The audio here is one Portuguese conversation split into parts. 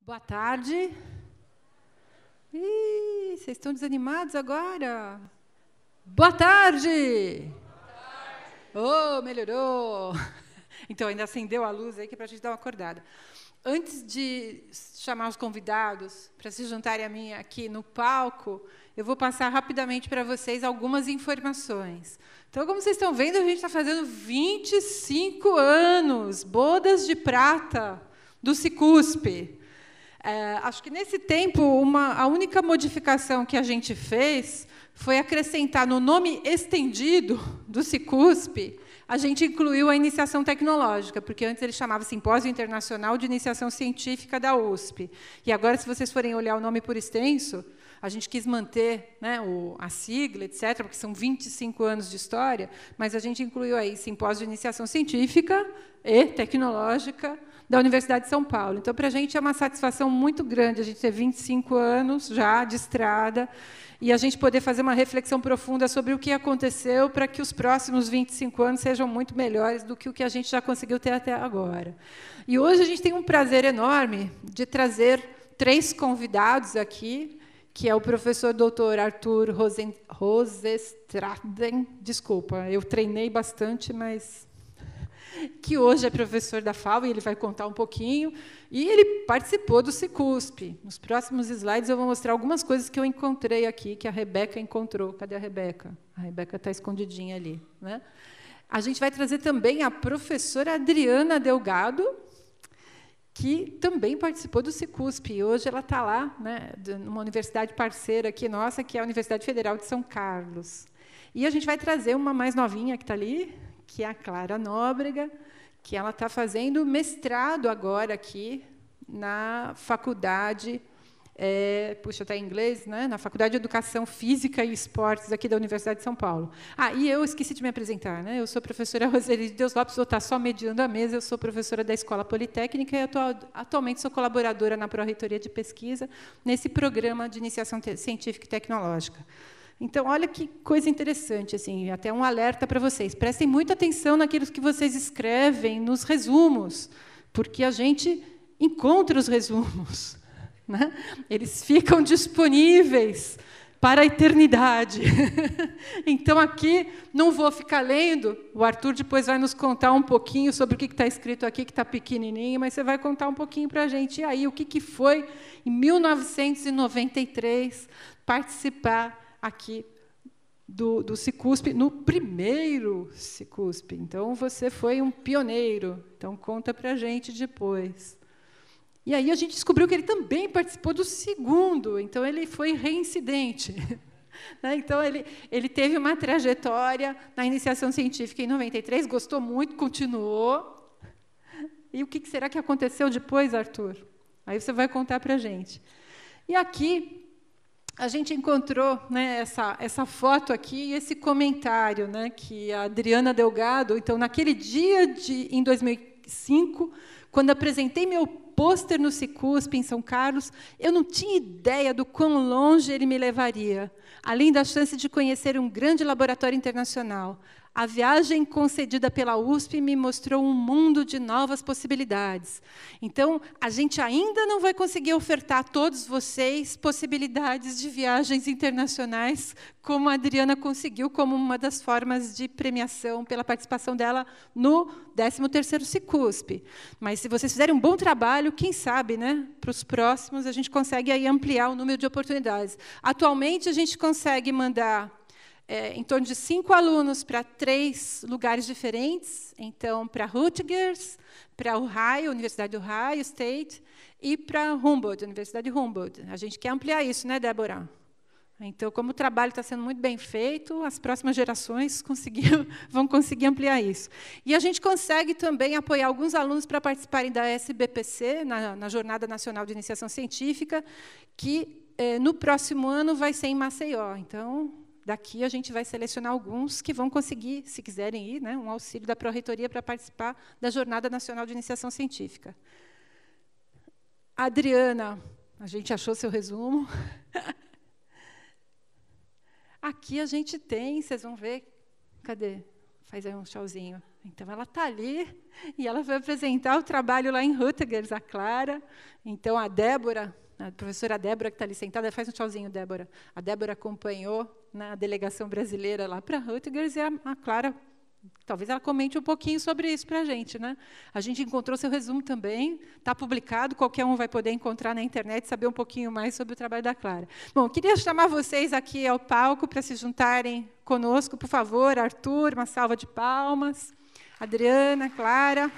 Boa tarde. Ih, vocês estão desanimados agora? Boa tarde! Oh, melhorou! Então, ainda acendeu a luz aí, que é para a gente dar uma acordada. Antes de chamar os convidados para se juntarem a mim aqui no palco, eu vou passar rapidamente para vocês algumas informações. Então, como vocês estão vendo, a gente está fazendo 25 anos, bodas de prata do Sicusp. Acho que, nesse tempo, a única modificação que a gente fez foi acrescentar no nome estendido do Sicusp, a gente incluiu a iniciação tecnológica, porque antes ele chamava Simpósio Internacional de Iniciação Científica da USP. E agora, se vocês forem olhar o nome por extenso, a gente quis manter, né, a sigla, etc., porque são 25 anos de história, mas a gente incluiu aí Simpósio de Iniciação Científica e Tecnológica da Universidade de São Paulo. Então, para a gente é uma satisfação muito grande a gente ter 25 anos já de estrada e a gente poder fazer uma reflexão profunda sobre o que aconteceu para que os próximos 25 anos sejam muito melhores do que o que a gente já conseguiu ter até agora. E hoje a gente tem um prazer enorme de trazer 3 convidados aqui, que é o professor Dr. Arthur Rosenstraten. Desculpa, eu treinei bastante, mas que hoje é professor da FAO, e ele vai contar um pouquinho, e ele participou do Sicusp. Nos próximos slides eu vou mostrar algumas coisas que eu encontrei aqui, que a Rebeca encontrou. Cadê a Rebeca? A Rebeca está escondidinha ali, né? A gente vai trazer também a professora Adriana Delgado, que também participou do Sicusp, e hoje ela está lá, né, numa universidade parceira aqui nossa, que é a Universidade Federal de São Carlos. E a gente vai trazer uma mais novinha que está ali, que é a Clara Nóbrega, que ela está fazendo mestrado agora aqui na faculdade, puxa, está em inglês, né? Na Faculdade de Educação Física e Esportes aqui da Universidade de São Paulo. E eu esqueci de me apresentar, né? Eu sou a professora Roseli de Deus Lopes, vou estar só mediando a mesa, eu sou professora da Escola Politécnica e atualmente sou colaboradora na Pró-Reitoria de Pesquisa, nesse programa de iniciação científica e tecnológica. Então, olha que coisa interessante, assim, até um alerta para vocês. Prestem muita atenção naquilo que vocês escrevem nos resumos, porque a gente encontra os resumos, né? Eles ficam disponíveis para a eternidade. Então, aqui, não vou ficar lendo, o Arthur depois vai nos contar um pouquinho sobre o que está escrito aqui, que está pequenininho, mas você vai contar um pouquinho para a gente. E aí, o que foi, em 1993, participar aqui do Sicusp, no primeiro Sicusp. Então, você foi um pioneiro. Então, conta para a gente depois. E aí a gente descobriu que ele também participou do segundo. Então, ele foi reincidente. Então, ele teve uma trajetória na iniciação científica em 93, gostou muito, continuou. E o que será que aconteceu depois, Arthur? Aí você vai contar para a gente. E aqui a gente encontrou, né, essa foto aqui e esse comentário, né, que a Adriana Delgado, então, naquele dia em 2005, quando apresentei meu pôster no Sicusp, em São Carlos, eu não tinha ideia do quão longe ele me levaria, além da chance de conhecer um grande laboratório internacional. A viagem concedida pela USP me mostrou um mundo de novas possibilidades. Então, a gente ainda não vai conseguir ofertar a todos vocês possibilidades de viagens internacionais, como a Adriana conseguiu, como uma das formas de premiação pela participação dela no 13º Sicusp. Mas, se vocês fizerem um bom trabalho, quem sabe, né, para os próximos, a gente consegue aí ampliar o número de oportunidades. Atualmente, a gente consegue mandar em torno de 5 alunos para 3 lugares diferentes, então, para Rutgers, para Ohio, Universidade de Ohio State, e para Humboldt, Universidade de Humboldt. A gente quer ampliar isso, né, Débora? Então, como o trabalho está sendo muito bem feito, as próximas gerações vão conseguir ampliar isso. E a gente consegue também apoiar alguns alunos para participarem da SBPC, na Jornada Nacional de Iniciação Científica, que no próximo ano vai ser em Maceió. Então, daqui a gente vai selecionar alguns que vão conseguir, se quiserem ir, né, um auxílio da Pró-Reitoria para participar da Jornada Nacional de Iniciação Científica. Adriana, a gente achou seu resumo. Aqui a gente tem, vocês vão ver. Cadê? Faz aí um tchauzinho. Então, ela está ali e ela vai apresentar o trabalho lá em Rutgers, a Clara. Então, a Débora, a professora Débora, que está ali sentada, faz um tchauzinho, Débora. A Débora acompanhou na delegação brasileira lá para Rutgers e a Clara, talvez ela comente um pouquinho sobre isso para a gente, né? A gente encontrou seu resumo também, está publicado, qualquer um vai poder encontrar na internet, saber um pouquinho mais sobre o trabalho da Clara. Bom, queria chamar vocês aqui ao palco para se juntarem conosco, por favor. Arthur, uma salva de palmas. Adriana, Clara.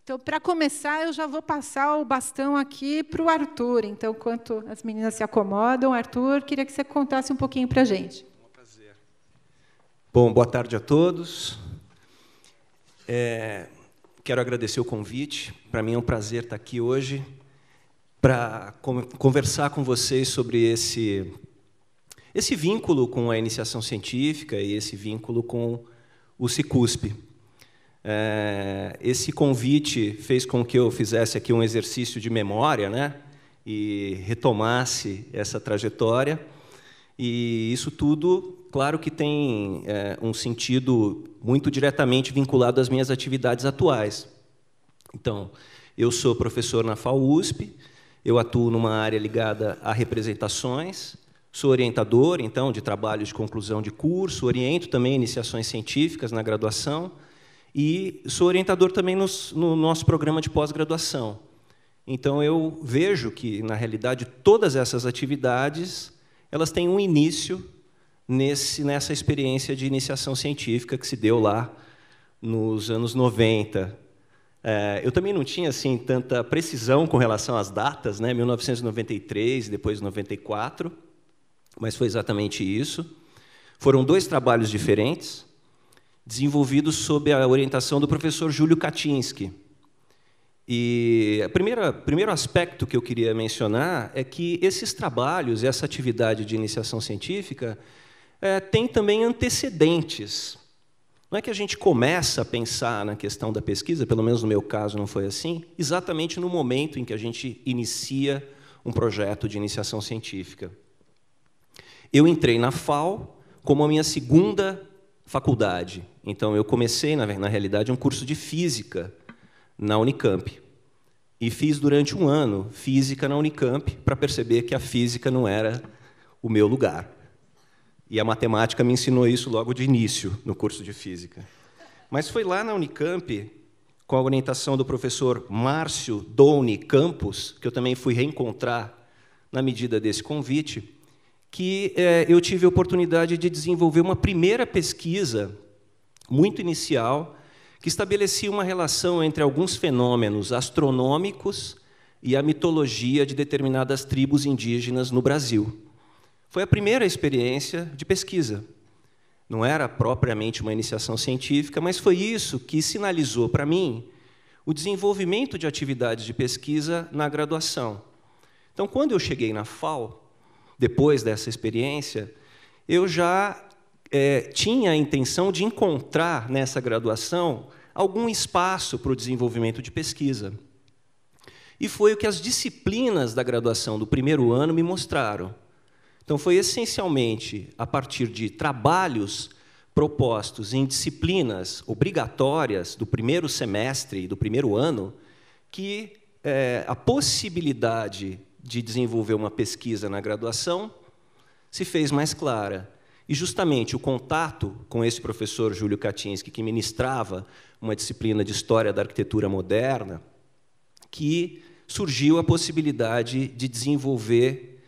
Então, para começar, eu já vou passar o bastão aqui para o Arthur. Então, enquanto as meninas se acomodam, Arthur, queria que você contasse um pouquinho para a gente. Um prazer. Bom, boa tarde a todos. Quero agradecer o convite. Para mim é um prazer estar aqui hoje para conversar com vocês sobre esse vínculo com a iniciação científica e esse vínculo com o Cicusp. Esse convite fez com que eu fizesse aqui um exercício de memória, né, e retomasse essa trajetória. E isso tudo, claro que tem um sentido muito diretamente vinculado às minhas atividades atuais. Então, eu sou professor na FAUSP, eu atuo numa área ligada a representações, sou orientador, então, de trabalhos de conclusão de curso, oriento também iniciações científicas na graduação, e sou orientador também no nosso programa de pós-graduação. Então, eu vejo que, na realidade, todas essas atividades elas têm um início nessa experiência de iniciação científica que se deu lá nos anos 90. Eu também não tinha assim, tanta precisão com relação às datas, né? 1993, depois 94, mas foi exatamente isso. Foram 2 trabalhos diferentes, desenvolvidos sob a orientação do professor Júlio Kaczynski. E o primeiro aspecto que eu queria mencionar é que esses trabalhos, essa atividade de iniciação científica, tem também antecedentes. Não é que a gente começa a pensar na questão da pesquisa, pelo menos no meu caso não foi assim, exatamente no momento em que a gente inicia um projeto de iniciação científica. Eu entrei na FAO como a minha segunda faculdade. Então, eu comecei, na realidade, um curso de física na Unicamp. E fiz, durante um ano, física na Unicamp, para perceber que a física não era o meu lugar. E a matemática me ensinou isso logo de início, no curso de física. Mas foi lá na Unicamp, com a orientação do professor Márcio Douni Campos, que eu também fui reencontrar na medida desse convite, que eu tive a oportunidade de desenvolver uma primeira pesquisa muito inicial, que estabelecia uma relação entre alguns fenômenos astronômicos e a mitologia de determinadas tribos indígenas no Brasil. Foi a primeira experiência de pesquisa. Não era propriamente uma iniciação científica, mas foi isso que sinalizou para mim o desenvolvimento de atividades de pesquisa na graduação. Então, quando eu cheguei na FAO, depois dessa experiência, eu já tinha a intenção de encontrar nessa graduação algum espaço para o desenvolvimento de pesquisa. E foi o que as disciplinas da graduação do primeiro ano me mostraram. Então, foi essencialmente a partir de trabalhos propostos em disciplinas obrigatórias do primeiro semestre e do primeiro ano que a possibilidade de desenvolver uma pesquisa na graduação se fez mais clara. E, justamente, o contato com esse professor Júlio Kaczynski, que ministrava uma disciplina de História da Arquitetura Moderna, que surgiu a possibilidade de desenvolver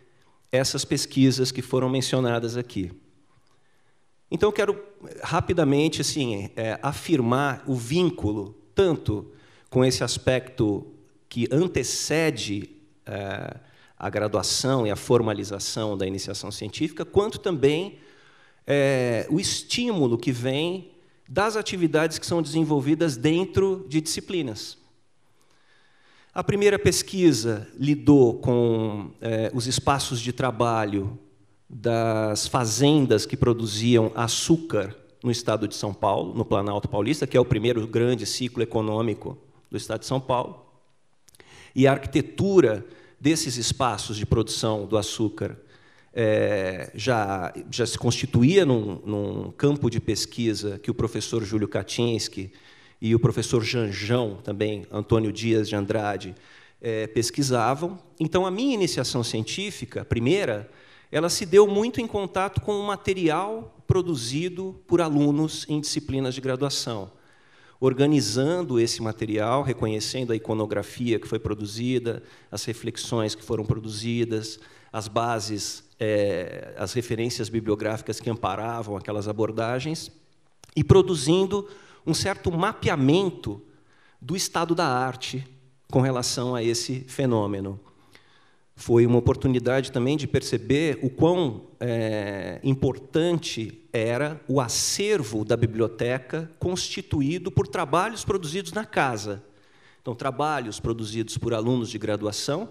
essas pesquisas que foram mencionadas aqui. Então, eu quero, rapidamente, assim, afirmar o vínculo, tanto com esse aspecto que antecede a graduação e a formalização da iniciação científica, quanto também o estímulo que vem das atividades que são desenvolvidas dentro de disciplinas. A primeira pesquisa lidou com os espaços de trabalho das fazendas que produziam açúcar no estado de São Paulo, no Planalto Paulista, que é o primeiro grande ciclo econômico do Estado de São Paulo. E a arquitetura desses espaços de produção do açúcar já se constituía num campo de pesquisa que o professor Júlio Kaczynski e o professor Janjão, também Antônio Dias de Andrade, pesquisavam. Então, a minha iniciação científica, a primeira, ela se deu muito em contato com o material produzido por alunos em disciplinas de graduação, organizando esse material, reconhecendo a iconografia que foi produzida, as reflexões que foram produzidas, as bases, as referências bibliográficas que amparavam aquelas abordagens, e produzindo um certo mapeamento do estado da arte com relação a esse fenômeno. Foi uma oportunidade também de perceber o quão importante era o acervo da biblioteca constituído por trabalhos produzidos na casa. Então, trabalhos produzidos por alunos de graduação,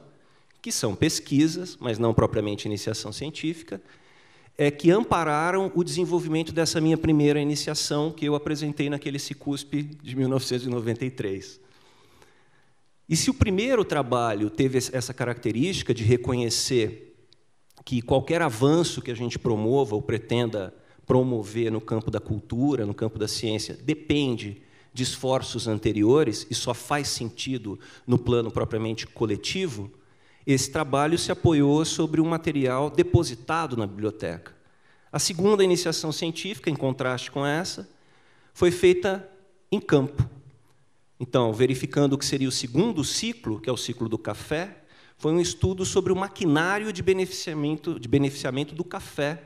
que são pesquisas, mas não propriamente iniciação científica, que ampararam o desenvolvimento dessa minha primeira iniciação, que eu apresentei naquele Cicusp de 1993. E se o primeiro trabalho teve essa característica de reconhecer que qualquer avanço que a gente promova ou pretenda promover no campo da cultura, no campo da ciência, depende de esforços anteriores e só faz sentido no plano propriamente coletivo, esse trabalho se apoiou sobre um material depositado na biblioteca. A segunda iniciação científica, em contraste com essa, foi feita em campo. Então, verificando o que seria o segundo ciclo, que é o ciclo do café, foi um estudo sobre o maquinário de beneficiamento do café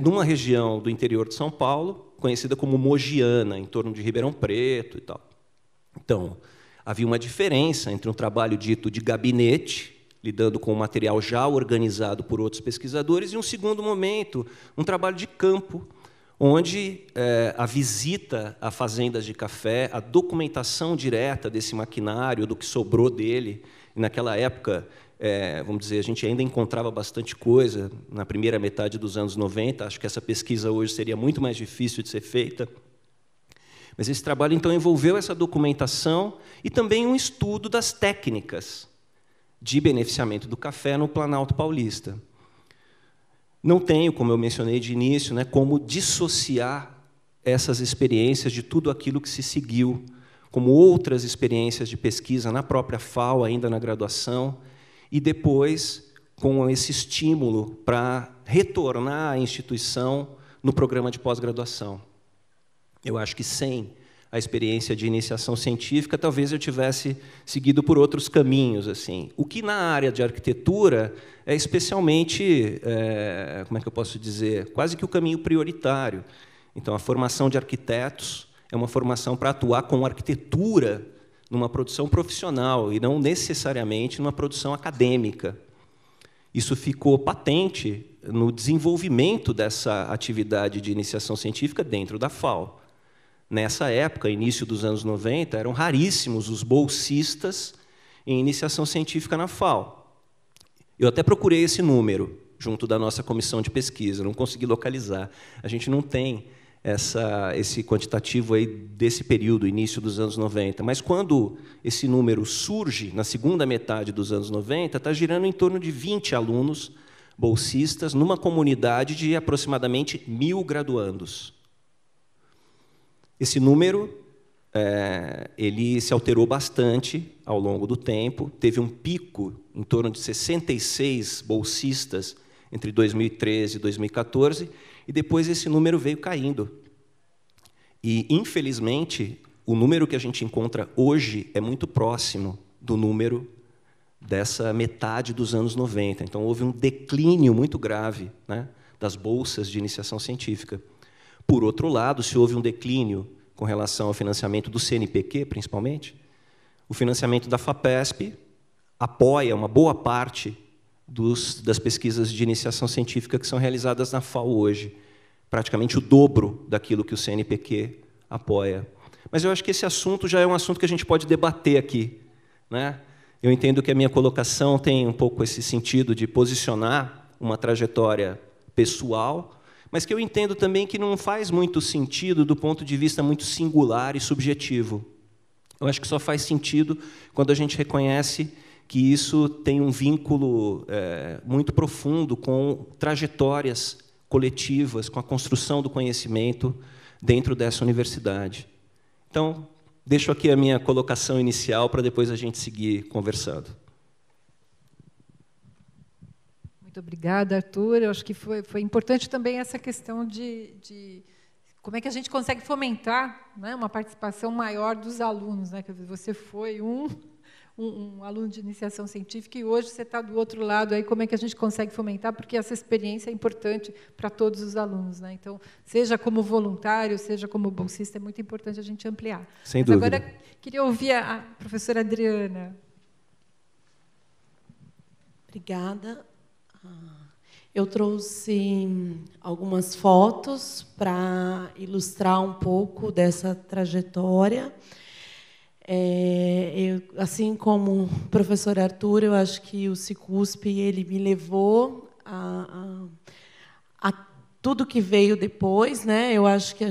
numa região do interior de São Paulo, conhecida como Mogiana, em torno de Ribeirão Preto e tal. Então, havia uma diferença entre um trabalho dito de gabinete, lidando com o material já organizado por outros pesquisadores, e um segundo momento, um trabalho de campo, onde a visita a fazendas de café, a documentação direta desse maquinário, do que sobrou dele, e naquela época, vamos dizer, a gente ainda encontrava bastante coisa, na primeira metade dos anos 90, acho que essa pesquisa hoje seria muito mais difícil de ser feita, mas esse trabalho, então, envolveu essa documentação e também um estudo das técnicas de beneficiamento do café no Planalto Paulista. Não tenho, como eu mencionei de início, como dissociar essas experiências de tudo aquilo que se seguiu, como outras experiências de pesquisa na própria FAO, ainda na graduação, e depois com esse estímulo para retornar à instituição no programa de pós-graduação. Eu acho que sem a experiência de iniciação científica, talvez eu tivesse seguido por outros caminhos, assim. O que na área de arquitetura é especialmente, como é que eu posso dizer, quase que o caminho prioritário. Então, a formação de arquitetos é uma formação para atuar com arquitetura numa produção profissional e não necessariamente numa produção acadêmica. Isso ficou patente no desenvolvimento dessa atividade de iniciação científica dentro da FAO. Nessa época, início dos anos 90, eram raríssimos os bolsistas em iniciação científica na FAO. Eu até procurei esse número junto da nossa comissão de pesquisa, não consegui localizar. A gente não tem esse quantitativo aí desse período, início dos anos 90, mas quando esse número surge, na segunda metade dos anos 90, está girando em torno de 20 alunos bolsistas numa comunidade de aproximadamente 1.000 graduandos. Esse número ele se alterou bastante ao longo do tempo, teve um pico em torno de 66 bolsistas entre 2013 e 2014, e depois esse número veio caindo. E, infelizmente, o número que a gente encontra hoje é muito próximo do número dessa metade dos anos 90. Então, houve um declínio muito grave, das bolsas de iniciação científica. Por outro lado, se houve um declínio com relação ao financiamento do CNPq, principalmente, o financiamento da FAPESP apoia uma boa parte das pesquisas de iniciação científica que são realizadas na FAO hoje, praticamente o dobro daquilo que o CNPq apoia. Mas eu acho que esse assunto já é um assunto que a gente pode debater aqui, Eu entendo que a minha colocação tem um pouco esse sentido de posicionar uma trajetória pessoal, mas que eu entendo também que não faz muito sentido do ponto de vista muito singular e subjetivo. Eu acho que só faz sentido quando a gente reconhece que isso tem um vínculo muito profundo com trajetórias coletivas, com a construção do conhecimento dentro dessa universidade. Então, deixo aqui a minha colocação inicial para depois a gente seguir conversando. Muito obrigada, Arthur. Eu acho que foi importante também essa questão de como é que a gente consegue fomentar, né, uma participação maior dos alunos, né? Você foi um aluno de iniciação científica e hoje você está do outro lado. Aí como é que a gente consegue fomentar? Porque essa experiência é importante para todos os alunos, né? Então, seja como voluntário, seja como bolsista, é muito importante a gente ampliar. Sem dúvida. Agora, queria ouvir a professora Adriana. Obrigada. Eu trouxe algumas fotos para ilustrar um pouco dessa trajetória. Assim como o professor Arthur, eu acho que o Cicusp ele me levou a tudo que veio depois, né? Eu acho que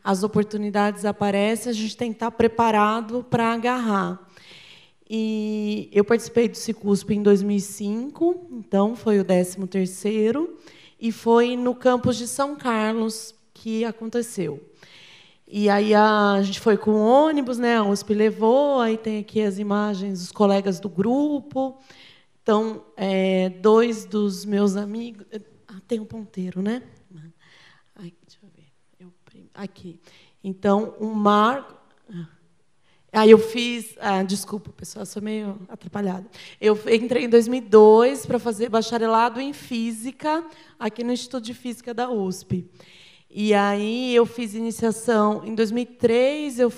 as oportunidades aparecem, a gente tem que estar preparado para agarrar. E eu participei do Cicusp em 2005, então foi o 13º, e foi no campus de São Carlos que aconteceu. E aí a gente foi com o ônibus, né? A USP levou, aí tem aqui as imagens dos colegas do grupo. Então, 2 dos meus amigos... tem um ponteiro, né? Ai, deixa eu ver. Aqui. Então, o Marco... Aí eu fiz... desculpa, pessoal, sou meio atrapalhada. Eu entrei em 2002 para fazer bacharelado em Física, aqui no Instituto de Física da USP. E aí eu fiz iniciação... Em 2003, eu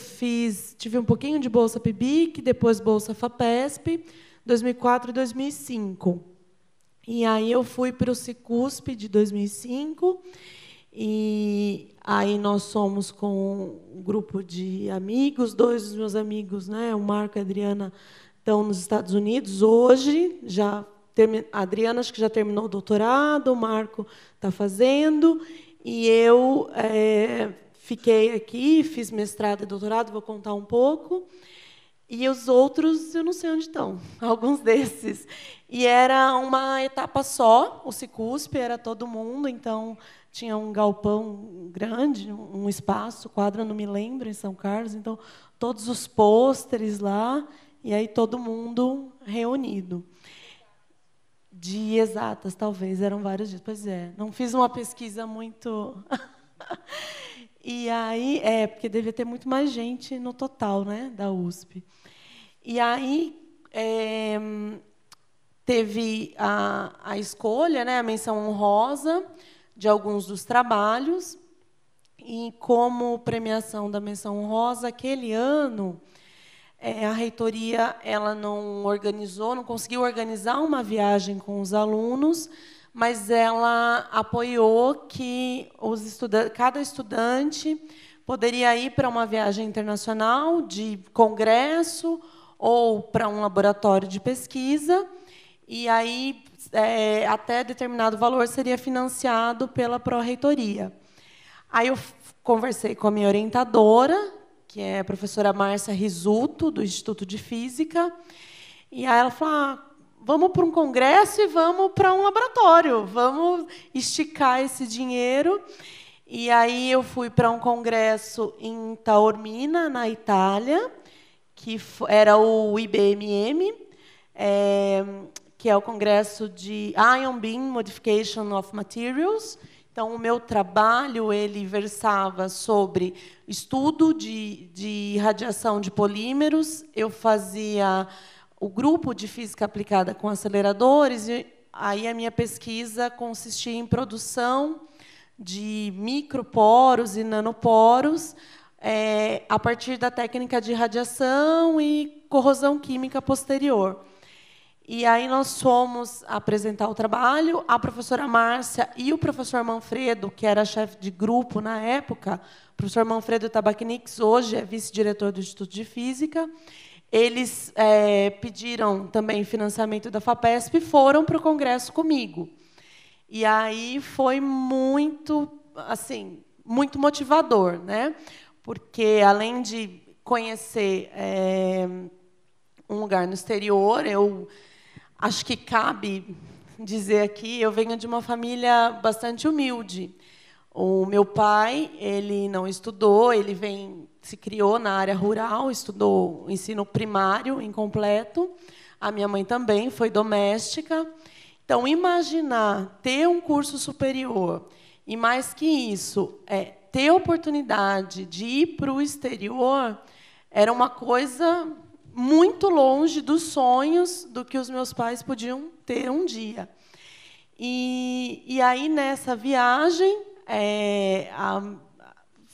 tive um pouquinho de Bolsa PIBIC, depois Bolsa FAPESP, 2004 e 2005. E aí eu fui para o Cicusp de 2005, e aí nós somos com um grupo de amigos, 2 dos meus amigos, né, o Marco e a Adriana, estão nos Estados Unidos hoje. A Adriana acho que já terminou o doutorado, o Marco está fazendo, e eu fiquei aqui, fiz mestrado e doutorado, vou contar um pouco. E os outros, eu não sei onde estão, alguns desses. E era uma etapa só, o Cicusp, era todo mundo, então tinha um galpão grande, um espaço, quadra, não me lembro, em São Carlos, então todos os pôsteres lá, e aí todo mundo reunido. De exatas, talvez, eram vários dias. Pois é, não fiz uma pesquisa muito... E aí, porque devia ter muito mais gente no total, né, da USP. E aí teve a escolha, né, a menção honrosa de alguns dos trabalhos. E como premiação da menção honrosa, aquele ano a reitoria ela não conseguiu organizar uma viagem com os alunos, mas ela apoiou que cada estudante poderia ir para uma viagem internacional de congresso ou para um laboratório de pesquisa, e aí até determinado valor seria financiado pela pró-reitoria. Aí eu conversei com a minha orientadora, que é a professora Márcia Risuto, do Instituto de Física, e aí ela falou: vamos para um congresso e vamos para um laboratório, vamos esticar esse dinheiro. E aí eu fui para um congresso em Taormina, na Itália, que era o IBMM, que é o congresso de Ion Beam Modification of Materials. Então, o meu trabalho ele versava sobre estudo de radiação de polímeros. Eu fazia o grupo de física aplicada com aceleradores, e aí a minha pesquisa consistia em produção de microporos e nanoporos a partir da técnica de radiação e corrosão química posterior. E aí nós fomos apresentar o trabalho, a professora Márcia e o professor Manfredo, que era chefe de grupo na época, o professor Manfredo Tabachniks, hoje é vice-diretor do Instituto de Física. Eles pediram também financiamento da FAPESP e foram para o congresso comigo. E aí foi muito, assim, muito motivador, né? Porque, além de conhecer um lugar no exterior. Eu acho que cabe dizer aqui, eu venho de uma família bastante humilde. O meu pai, ele não estudou, ele se criou na área rural, estudou ensino primário incompleto. A minha mãe também foi doméstica. Então, imaginar ter um curso superior e, mais que isso, ter a oportunidade de ir para o exterior era uma coisa muito longe dos sonhos do que os meus pais podiam ter um dia. E aí, nessa viagem,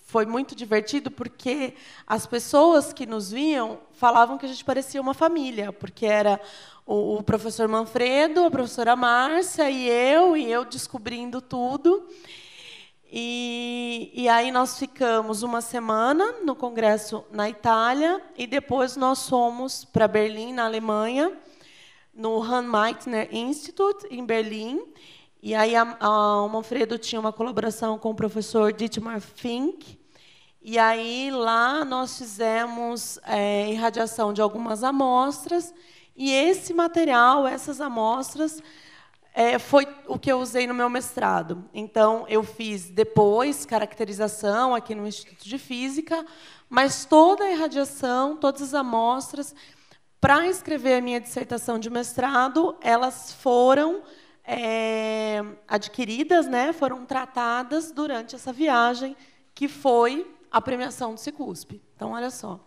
foi muito divertido, porque as pessoas que nos viam falavam que a gente parecia uma família, porque era o professor Manfredo, a professora Márcia e eu descobrindo tudo. E aí nós ficamos uma semana no congresso na Itália, e depois nós fomos para Berlim, na Alemanha, no Hans-Meitner Institute, em Berlim. E aí o Manfredo tinha uma colaboração com o professor Dietmar Fink. E aí lá nós fizemos irradiação de algumas amostras, e esse material, essas amostras, foi o que eu usei no meu mestrado. Então, eu fiz depois caracterização aqui no Instituto de Física, mas toda a irradiação, todas as amostras, para escrever a minha dissertação de mestrado, elas foram adquiridas, né, foram tratadas durante essa viagem, que foi a premiação do Cicusp. Então, olha só.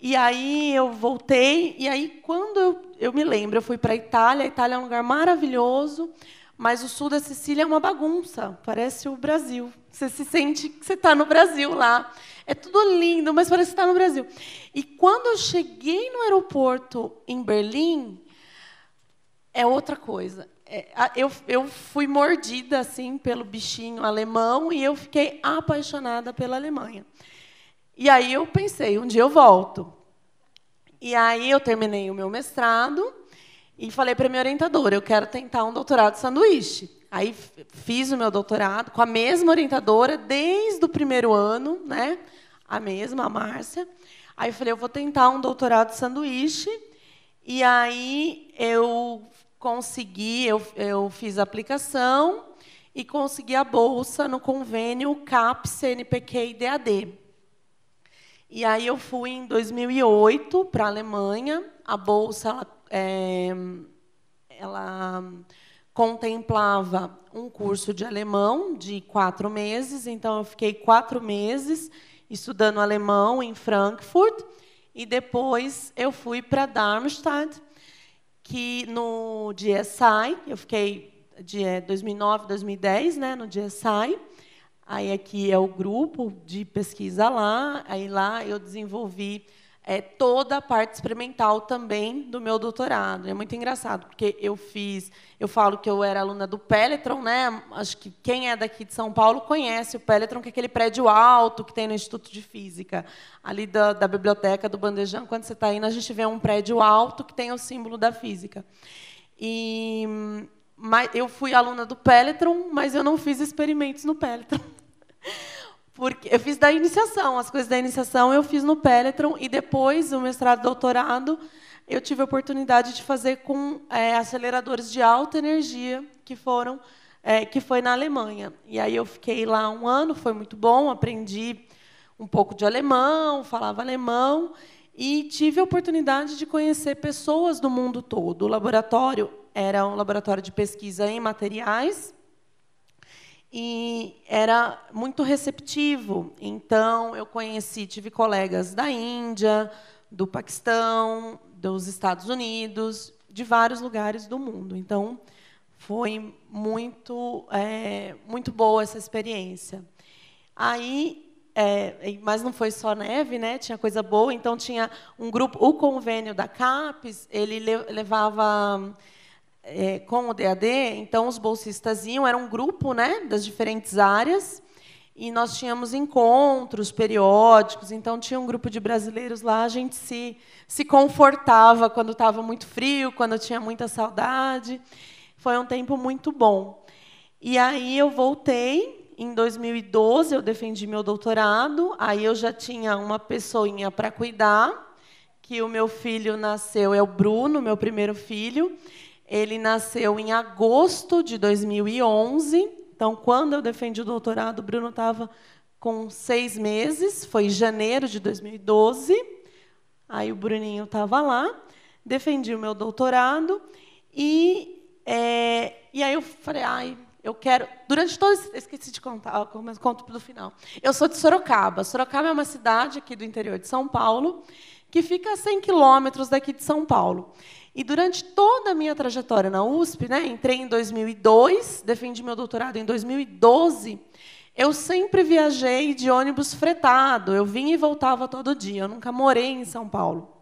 E aí eu voltei, e aí, quando eu me lembro, eu fui para a Itália é um lugar maravilhoso, mas o sul da Sicília é uma bagunça, parece o Brasil. Você se sente que você está no Brasil lá. É tudo lindo, mas parece que está no Brasil. E quando eu cheguei no aeroporto em Berlim, é outra coisa. Eu fui mordida assim pelo bichinho alemão, e eu fiquei apaixonada pela Alemanha. E aí eu pensei, um dia eu volto. E aí eu terminei o meu mestrado e falei para a minha orientadora, eu quero tentar um doutorado de sanduíche. Aí fiz o meu doutorado com a mesma orientadora desde o primeiro ano, né? A mesma, a Márcia. Aí eu falei, eu vou tentar um doutorado de sanduíche. E aí eu consegui, eu fiz a aplicação e consegui a bolsa no convênio CAPES, CNPq e DAD. E aí eu fui em 2008 para a Alemanha. A bolsa ela contemplava um curso de alemão de 4 meses. Então, eu fiquei 4 meses estudando alemão em Frankfurt. E depois eu fui para Darmstadt, que no DSI, eu fiquei de 2009, 2010, né, no DSI. Aí aqui é o grupo de pesquisa lá. Aí lá eu desenvolvi toda a parte experimental também do meu doutorado. É muito engraçado, porque eu falo que eu era aluna do Pelletron, né? Acho que quem é daqui de São Paulo conhece o Pelletron, que é aquele prédio alto que tem no Instituto de Física, ali da biblioteca do Bandejão. Quando você está indo, a gente vê um prédio alto que tem o símbolo da física. Mas eu fui aluna do Pelletron, mas eu não fiz experimentos no Pelletron. Porque eu fiz da iniciação, as coisas da iniciação eu fiz no Pelletron, e depois, o mestrado e doutorado, eu tive a oportunidade de fazer com aceleradores de alta energia, que foi na Alemanha. E aí eu fiquei lá 1 ano, foi muito bom, aprendi um pouco de alemão, falava alemão, e tive a oportunidade de conhecer pessoas do mundo todo. O laboratório era um laboratório de pesquisa em materiais, e era muito receptivo. Então, eu tive colegas da Índia, do Paquistão, dos Estados Unidos, de vários lugares do mundo. Então, foi muito boa essa experiência. Aí, mas não foi só neve, né? Tinha coisa boa. Então, tinha um grupo, o convênio da CAPES, ele levava... com o DAD, então os bolsistas iam, era um grupo, né, das diferentes áreas, e nós tínhamos encontros periódicos. Então tinha um grupo de brasileiros lá, a gente se confortava quando estava muito frio, quando tinha muita saudade. Foi um tempo muito bom. E aí eu voltei Em 2012, eu defendi meu doutorado, aí eu já tinha uma pessoinha para cuidar, que o meu filho nasceu, é o Bruno, meu primeiro filho. Ele nasceu em agosto de 2011. Então, quando eu defendi o doutorado, o Bruno estava com 6 meses, foi em janeiro de 2012. Aí o Bruninho estava lá, defendi o meu doutorado, e aí eu falei, eu quero... Durante todo esse... Esqueci de contar, conto do final. Eu sou de Sorocaba. Sorocaba é uma cidade aqui do interior de São Paulo, que fica a 100 quilômetros daqui de São Paulo. E durante toda a minha trajetória na USP, né, entrei em 2002, defendi meu doutorado em 2012, eu sempre viajei de ônibus fretado, eu vinha e voltava todo dia, eu nunca morei em São Paulo.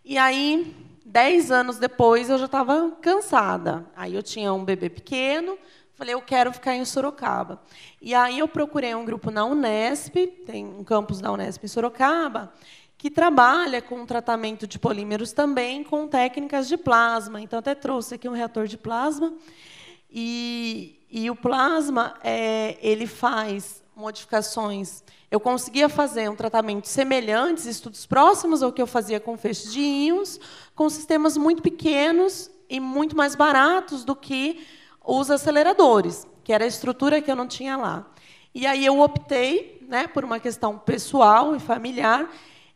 E aí, 10 anos depois, eu já estava cansada. Aí eu tinha um bebê pequeno, falei, eu quero ficar em Sorocaba. E aí eu procurei um grupo na Unesp, tem um campus da Unesp em Sorocaba, que trabalha com tratamento de polímeros também, com técnicas de plasma. Então, até trouxe aqui um reator de plasma. E o plasma, ele faz modificações. Eu conseguia fazer um tratamento semelhante, estudos próximos ao que eu fazia com feixes de íons, com sistemas muito pequenos e muito mais baratos do que os aceleradores, que era a estrutura que eu não tinha lá. E aí eu optei, né, por uma questão pessoal e familiar,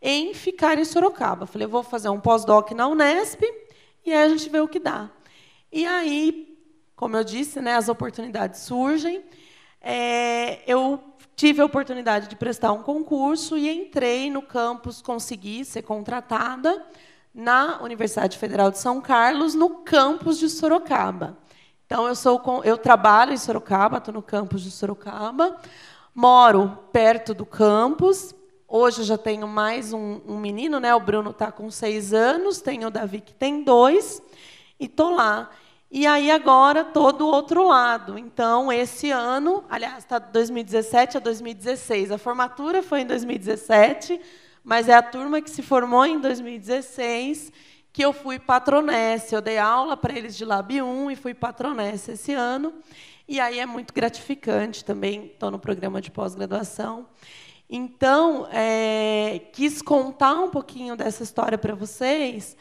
em ficar em Sorocaba. Falei, eu vou fazer um pós-doc na Unesp e aí a gente vê o que dá. E aí, como eu disse, né, as oportunidades surgem. Eu tive a oportunidade de prestar um concurso e entrei no campus, consegui ser contratada na Universidade Federal de São Carlos, no campus de Sorocaba. Então, eu trabalho em Sorocaba, estou no campus de Sorocaba, moro perto do campus. Hoje eu já tenho mais um menino, né? O Bruno está com 6 anos, tenho o Davi, que tem 2, e estou lá. E aí, agora, estou do outro lado. Então, esse ano, aliás, está de 2017 a 2016. A formatura foi em 2017, mas é a turma que se formou em 2016 que eu fui patronesse. Eu dei aula para eles de Lab 1 e fui patronesse esse ano. E aí é muito gratificante também, estou no programa de pós-graduação. Então, quis contar um pouquinho dessa história para vocês,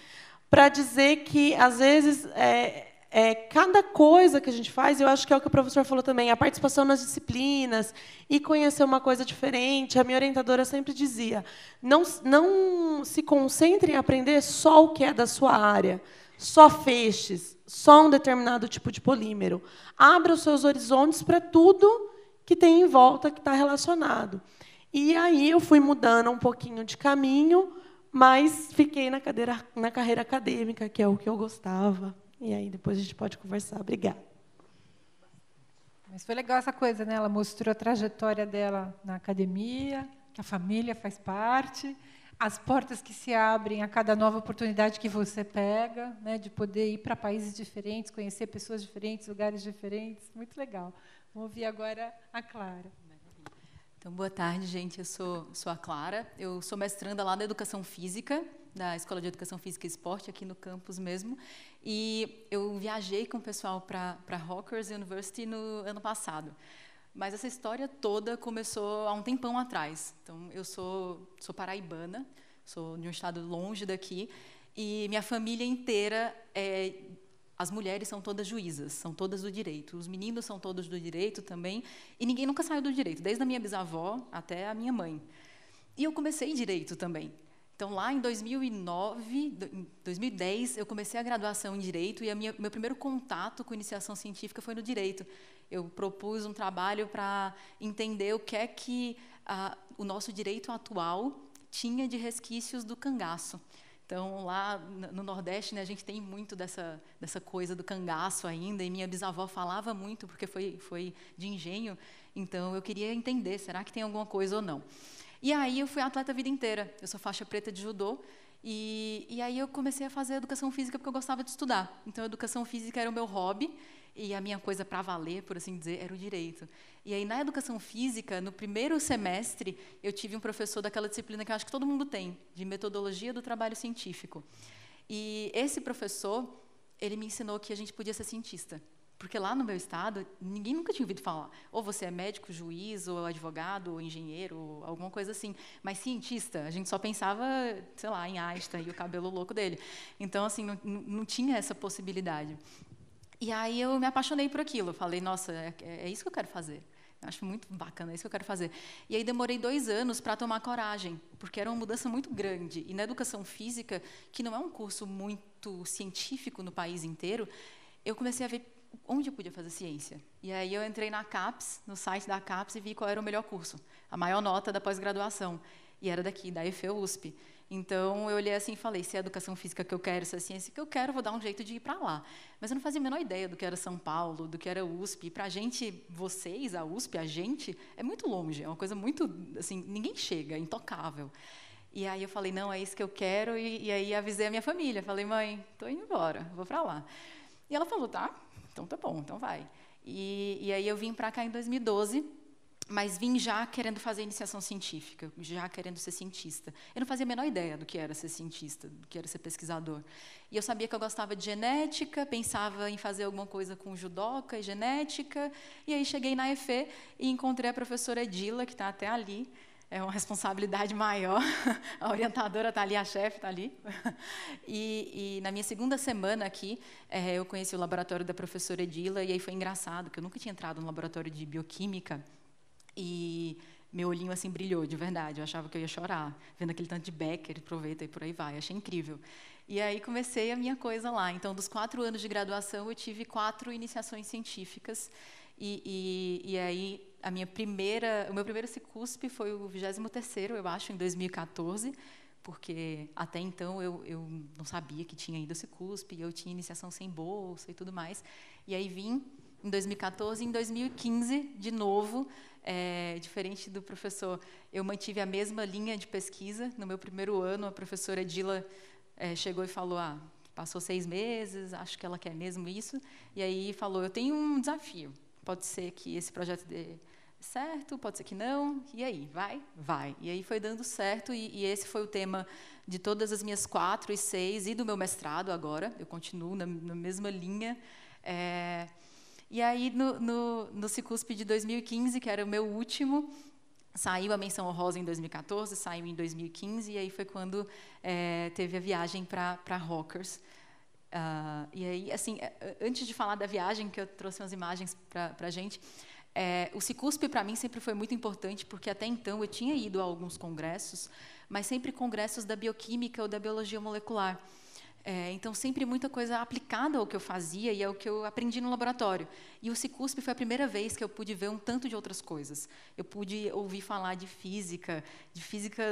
para dizer que, às vezes, cada coisa que a gente faz, eu acho que é o que o professor falou também, a participação nas disciplinas e conhecer uma coisa diferente. A minha orientadora sempre dizia, não se concentre em aprender só o que é da sua área, só feixes, só um determinado tipo de polímero. Abra os seus horizontes para tudo que tem em volta que está relacionado. E aí eu fui mudando um pouquinho de caminho, mas fiquei na carreira acadêmica, que é o que eu gostava. E aí depois a gente pode conversar. Obrigada. Mas foi legal essa coisa, né? Ela mostrou a trajetória dela na academia, que a família faz parte, as portas que se abrem a cada nova oportunidade que você pega, né? De poder ir para países diferentes, conhecer pessoas diferentes, lugares diferentes. Muito legal. Vamos ouvir agora a Clara. Então, boa tarde, gente. Eu sou a Clara. Eu sou mestranda lá da Educação Física, da Escola de Educação Física e Esporte, aqui no campus mesmo. E eu viajei com o pessoal para Rutgers University no ano passado. Mas essa história toda começou há um tempão atrás. Então, eu sou paraibana, sou de um estado longe daqui, e minha família inteira as mulheres são todas juízas, são todas do direito. Os meninos são todos do direito também. E ninguém nunca saiu do direito, desde a minha bisavó até a minha mãe. E eu comecei direito também. Então, lá em 2010, eu comecei a graduação em direito e meu primeiro contato com iniciação científica foi no direito. Eu propus um trabalho para entender o que é que o nosso direito atual tinha de resquícios do cangaço. Então, lá no Nordeste, né, a gente tem muito dessa coisa do cangaço ainda, e minha bisavó falava muito, porque foi de engenho, então eu queria entender, será que tem alguma coisa ou não? E aí eu fui atleta a vida inteira, eu sou faixa preta de judô, e aí eu comecei a fazer educação física porque eu gostava de estudar. Então, a educação física era o meu hobby, e a minha coisa para valer, por assim dizer, era o direito. E aí, na educação física, no primeiro semestre, eu tive um professor daquela disciplina que eu acho que todo mundo tem, de metodologia do trabalho científico. E esse professor, ele me ensinou que a gente podia ser cientista. Porque lá no meu estado, ninguém nunca tinha ouvido falar. Ou você é médico, juiz, ou advogado, ou engenheiro, ou alguma coisa assim. Mas cientista, a gente só pensava, sei lá, em Einstein e o cabelo louco dele. Então, assim, não tinha essa possibilidade. E aí eu me apaixonei por aquilo. Eu falei, nossa, é isso que eu quero fazer. Eu acho muito bacana, é isso que eu quero fazer. E aí demorei 2 anos para tomar coragem, porque era uma mudança muito grande. E na educação física, que não é um curso muito científico no país inteiro, eu comecei a ver onde eu podia fazer ciência. E aí eu entrei na CAPES, no site da CAPES, e vi qual era o melhor curso, a maior nota da pós-graduação. E era daqui, da EFE-USP. Então, eu olhei assim e falei, se é educação física que eu quero, se é ciência que eu quero, vou dar um jeito de ir para lá. Mas eu não fazia a menor ideia do que era São Paulo, do que era USP. E para a gente, vocês, a USP, a gente, é muito longe, é uma coisa muito, assim, ninguém chega, é intocável. E aí eu falei, não, é isso que eu quero. E aí avisei a minha família, falei, mãe, estou indo embora, vou para lá. E ela falou, tá, então tá bom, então vai. E aí eu vim para cá em 2012, mas vim já querendo fazer iniciação científica, já querendo ser cientista. Eu não fazia a menor ideia do que era ser cientista, do que era ser pesquisador. E eu sabia que eu gostava de genética, pensava em fazer alguma coisa com judoca e genética, e aí cheguei na EFE e encontrei a professora Edila, que está até ali. É uma responsabilidade maior, a orientadora está ali, a chefe está ali. E na minha segunda semana aqui, eu conheci o laboratório da professora Edila, e aí foi engraçado, que eu nunca tinha entrado no laboratório de bioquímica, e meu olhinho assim brilhou, de verdade, eu achava que eu ia chorar, vendo aquele tanto de Becker, aproveita e por aí vai, achei incrível. E aí comecei a minha coisa lá. Então, dos 4 anos de graduação, eu tive 4 iniciações científicas, e aí o meu primeiro CICUSP foi o 23º, eu acho, em 2014, porque até então eu não sabia que tinha ainda o CICUSP, eu tinha iniciação sem bolsa e tudo mais. E aí vim em 2014, em 2015, de novo, diferente do professor, eu mantive a mesma linha de pesquisa. No meu primeiro ano, a professora Edila chegou e falou, passou 6 meses, acho que ela quer mesmo isso, e aí falou, eu tenho um desafio. Pode ser que esse projeto dê certo, pode ser que não, e aí, vai? Vai. E aí foi dando certo, e esse foi o tema de todas as minhas 4 e 6, e do meu mestrado agora, eu continuo na mesma linha. E aí, no CICUSP de 2015, que era o meu último, saiu a menção honrosa em 2014, saiu em 2015, e aí foi quando teve a viagem para Rockhurst. E aí, assim, antes de falar da viagem, que eu trouxe umas imagens para a gente, o CICUSP, para mim, sempre foi muito importante, porque até então eu tinha ido a alguns congressos, mas sempre congressos da bioquímica ou da biologia molecular. Então, sempre muita coisa aplicada ao que eu fazia e ao que eu aprendi no laboratório. E o CICUSP foi a primeira vez que eu pude ver um tanto de outras coisas. Eu pude ouvir falar de física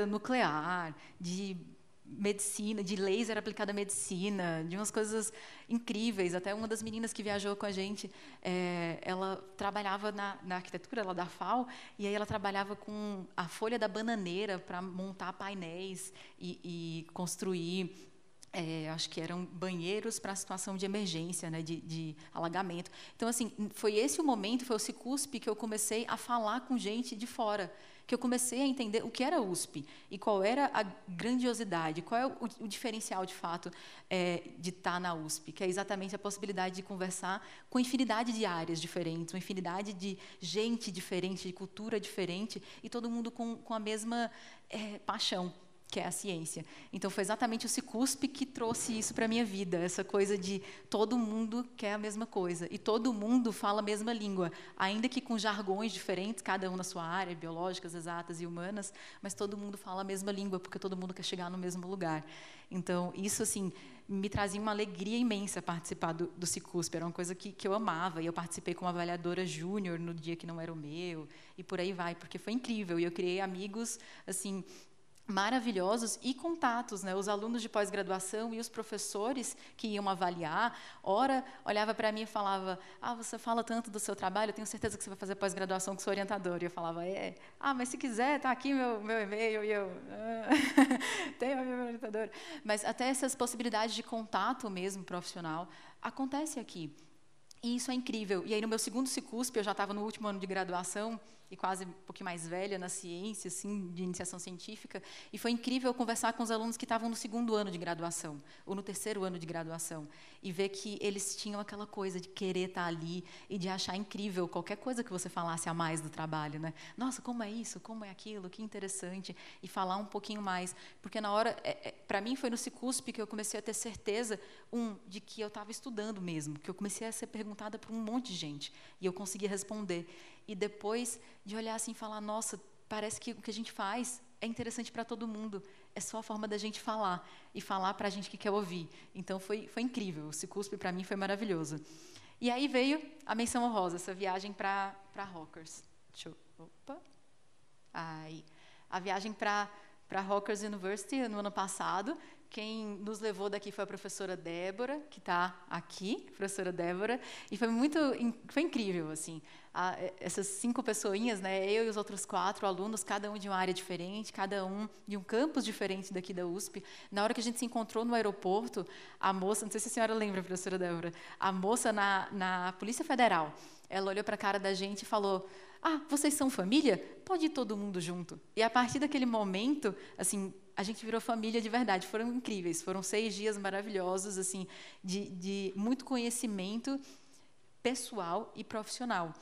nuclear, de medicina, de laser aplicado à medicina, de umas coisas incríveis. Até uma das meninas que viajou com a gente, ela trabalhava na arquitetura, ela da FAO, e aí ela trabalhava com a folha da bananeira para montar painéis e construir, acho que eram banheiros para a situação de emergência, né, de alagamento. Então, assim, foi esse o momento, foi o CICUSP que eu comecei a falar com gente de fora, que eu comecei a entender o que era USP e qual era a grandiosidade, qual é o diferencial, de fato, de estar na USP, que é exatamente a possibilidade de conversar com infinidade de áreas diferentes, uma infinidade de gente diferente, de cultura diferente, e todo mundo com a mesma paixão, que é a ciência. Então, foi exatamente o CICUSP que trouxe isso para a minha vida, essa coisa de todo mundo quer a mesma coisa, e todo mundo fala a mesma língua, ainda que com jargões diferentes, cada um na sua área, biológicas, exatas e humanas, mas todo mundo fala a mesma língua, porque todo mundo quer chegar no mesmo lugar. Então, isso, assim, me trazia uma alegria imensa participar do CICUSP, era uma coisa que eu amava, e eu participei como avaliadora júnior no dia que não era o meu, e por aí vai, porque foi incrível, e eu criei amigos, assim, maravilhosos e contatos, né? Os alunos de pós-graduação e os professores que iam avaliar, ora olhava para mim e falava, você fala tanto do seu trabalho, eu tenho certeza que você vai fazer pós-graduação com o seu orientador. E eu falava, mas se quiser, está aqui meu e-mail, e eu tenho a minha orientadora. Mas até essas possibilidades de contato mesmo profissional acontece aqui. E isso é incrível. E aí, no meu segundo Cicusp, eu já estava no último ano de graduação, e quase um pouquinho mais velha na ciência, assim, de iniciação científica, e foi incrível conversar com os alunos que estavam no segundo ano de graduação, ou no terceiro ano de graduação, e ver que eles tinham aquela coisa de querer estar ali e de achar incrível qualquer coisa que você falasse a mais do trabalho, né? Nossa, como é isso? Como é aquilo? Que interessante. E falar um pouquinho mais. Porque na hora, para mim foi no Cicusp que eu comecei a ter certeza, de que eu estava estudando mesmo, que eu comecei a ser perguntada por um monte de gente, e eu conseguia responder. E depois de olhar assim e falar, nossa, parece que o que a gente faz é interessante para todo mundo, é só a forma da gente falar, e falar para a gente que quer ouvir. Então, foi incrível, o Cicusp para mim foi maravilhoso. E aí veio a menção honrosa, essa viagem para Rockhurst. A viagem para Rockhurst University no ano passado. Quem nos levou daqui foi a professora Débora, que está aqui, professora Débora, e foi incrível, assim, essas 5 pessoinhas, né, eu e os outros 4 alunos, cada um de uma área diferente, cada um de um campus diferente daqui da USP. Na hora que a gente se encontrou no aeroporto, a moça, não sei se a senhora lembra, professora Débora, a moça na Polícia Federal, ela olhou para a cara da gente e falou, vocês são família? Pode ir todo mundo junto. E a partir daquele momento, assim, a gente virou família de verdade. Foram incríveis, foram 6 dias maravilhosos, assim, de muito conhecimento pessoal e profissional.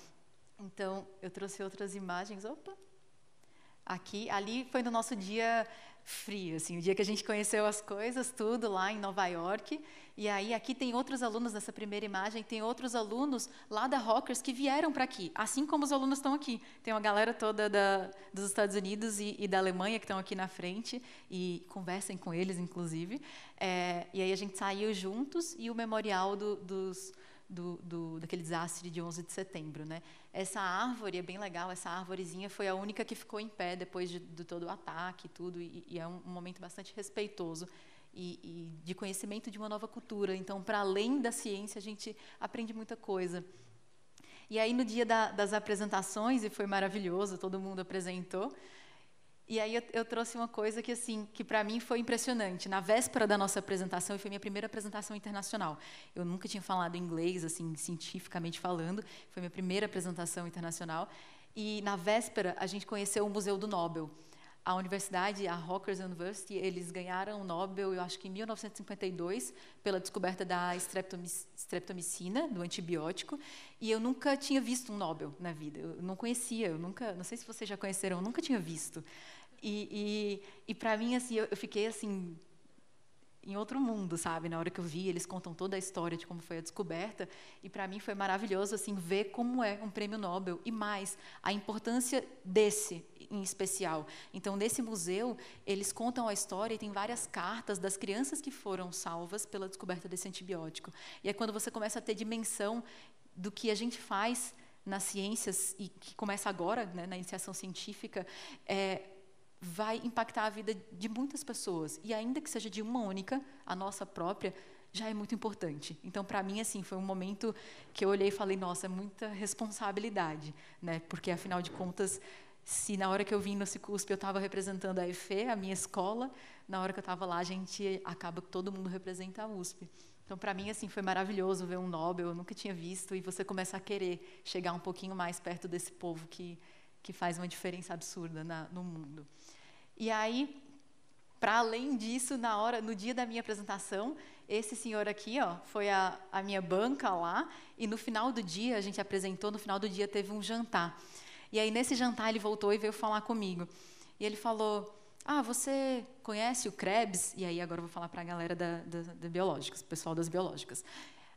Então, eu trouxe outras imagens. Ali foi no nosso dia frio, assim, o dia que a gente conheceu as coisas, tudo lá em Nova York. E aí, aqui tem outros alunos, nessa primeira imagem, tem outros alunos lá da Rockhurst que vieram para aqui, assim como os alunos estão aqui. Tem uma galera toda dos Estados Unidos e da Alemanha que estão aqui na frente, e conversem com eles, inclusive. E aí a gente saiu juntos, e o memorial daquele desastre de 11 de setembro, né? Essa árvore é bem legal, essa árvorezinha foi a única que ficou em pé depois de todo o ataque e tudo, e é um momento bastante respeitoso e de conhecimento de uma nova cultura. Então, para além da ciência, a gente aprende muita coisa. E aí, no dia das apresentações, e foi maravilhoso, todo mundo apresentou, e aí eu trouxe uma coisa que, assim, que para mim foi impressionante. Na véspera da nossa apresentação, e foi minha primeira apresentação internacional. Eu nunca tinha falado inglês, assim, cientificamente falando. Foi minha primeira apresentação internacional. E na véspera, a gente conheceu o Museu do Nobel. A universidade, a Rockhurst University, eles ganharam o Nobel, eu acho que em 1952, pela descoberta da streptomicina, do antibiótico. E eu nunca tinha visto um Nobel na vida. Eu não conhecia, não sei se vocês já conheceram, eu nunca tinha visto. E para mim, assim, eu fiquei assim em outro mundo, sabe? Na hora que eu vi, eles contam toda a história de como foi a descoberta, e para mim foi maravilhoso assim ver como é um prêmio Nobel e mais a importância desse em especial. Então, nesse museu, eles contam a história e tem várias cartas das crianças que foram salvas pela descoberta desse antibiótico. E é quando você começa a ter dimensão do que a gente faz nas ciências, e que começa agora, né, na iniciação científica, vai impactar a vida de muitas pessoas. E ainda que seja de uma única, a nossa própria, já é muito importante. Então, para mim, assim, foi um momento que eu olhei e falei, nossa, é muita responsabilidade, né? Porque, afinal de contas, se na hora que eu vim no Cicusp eu estava representando a EFE, a minha escola, na hora que eu estava lá, a gente acaba que todo mundo representa a USP. Então, para mim, assim, foi maravilhoso ver um Nobel, eu nunca tinha visto, e você começa a querer chegar um pouquinho mais perto desse povo que faz uma diferença absurda no mundo. E aí, para além disso, no dia da minha apresentação, esse senhor aqui, foi a minha banca lá, e no final do dia, a gente apresentou, no final do dia teve um jantar. E aí, nesse jantar, ele voltou e veio falar comigo. E ele falou, você conhece o Krebs? E aí, agora eu vou falar para a galera da biológicas, o pessoal das biológicas.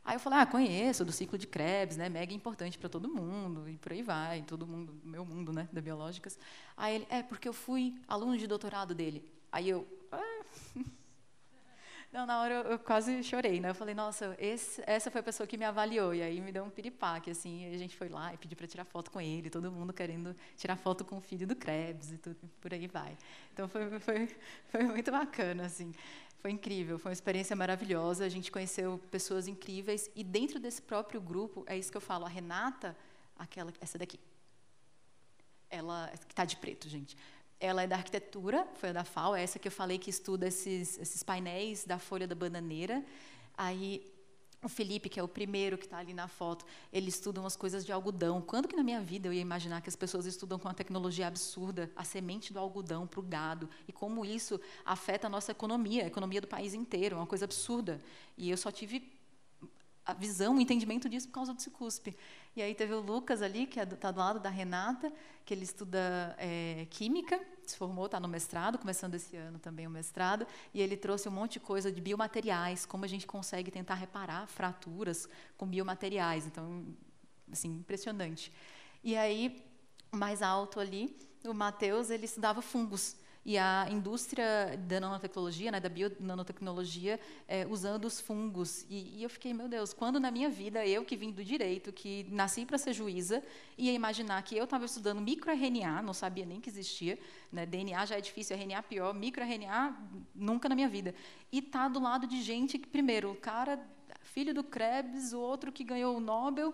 Aí eu falei, conheço, do ciclo de Krebs, né, mega importante para todo mundo, e por aí vai, todo mundo, meu mundo, né, da biológicas. Aí ele, porque eu fui aluno de doutorado dele. Aí eu, Não, na hora eu quase chorei, né, eu falei, nossa, essa foi a pessoa que me avaliou, e aí me deu um piripaque, assim, e a gente foi lá e pediu para tirar foto com ele, todo mundo querendo tirar foto com o filho do Krebs, e tudo, por aí vai. Então, foi muito bacana, assim. Foi incrível, foi uma experiência maravilhosa, a gente conheceu pessoas incríveis, e dentro desse próprio grupo, é isso que eu falo, a Renata, essa daqui, ela, que está de preto, gente, ela é da arquitetura, foi a da FAO, é essa que eu falei que estuda esses painéis da folha da bananeira. Aí, O Felipe, que é o primeiro que está ali na foto, ele estuda umas coisas de algodão. Quando que na minha vida eu ia imaginar que as pessoas estudam com uma tecnologia absurda a semente do algodão para o gado e como isso afeta a nossa economia, a economia do país inteiro, é uma coisa absurda. E eu só tive a visão, o entendimento disso por causa do Cicusp. E aí teve o Lucas ali, que está do lado da Renata, que ele estuda Química, se formou, está no mestrado, começando esse ano também o mestrado, e ele trouxe um monte de coisa de biomateriais, como a gente consegue tentar reparar fraturas com biomateriais. Então, assim, impressionante. E aí, mais alto ali, o Matheus, ele estudava fungos. E a indústria da nanotecnologia, né, da bionanotecnologia, usando os fungos. E eu fiquei, meu Deus, quando na minha vida, eu que vim do direito, que nasci para ser juíza, ia imaginar que eu estava estudando microRNA, não sabia nem que existia, né, DNA já é difícil, RNA pior, microRNA, nunca na minha vida. E tá do lado de gente que, primeiro, o cara, filho do Krebs, o outro que ganhou o Nobel,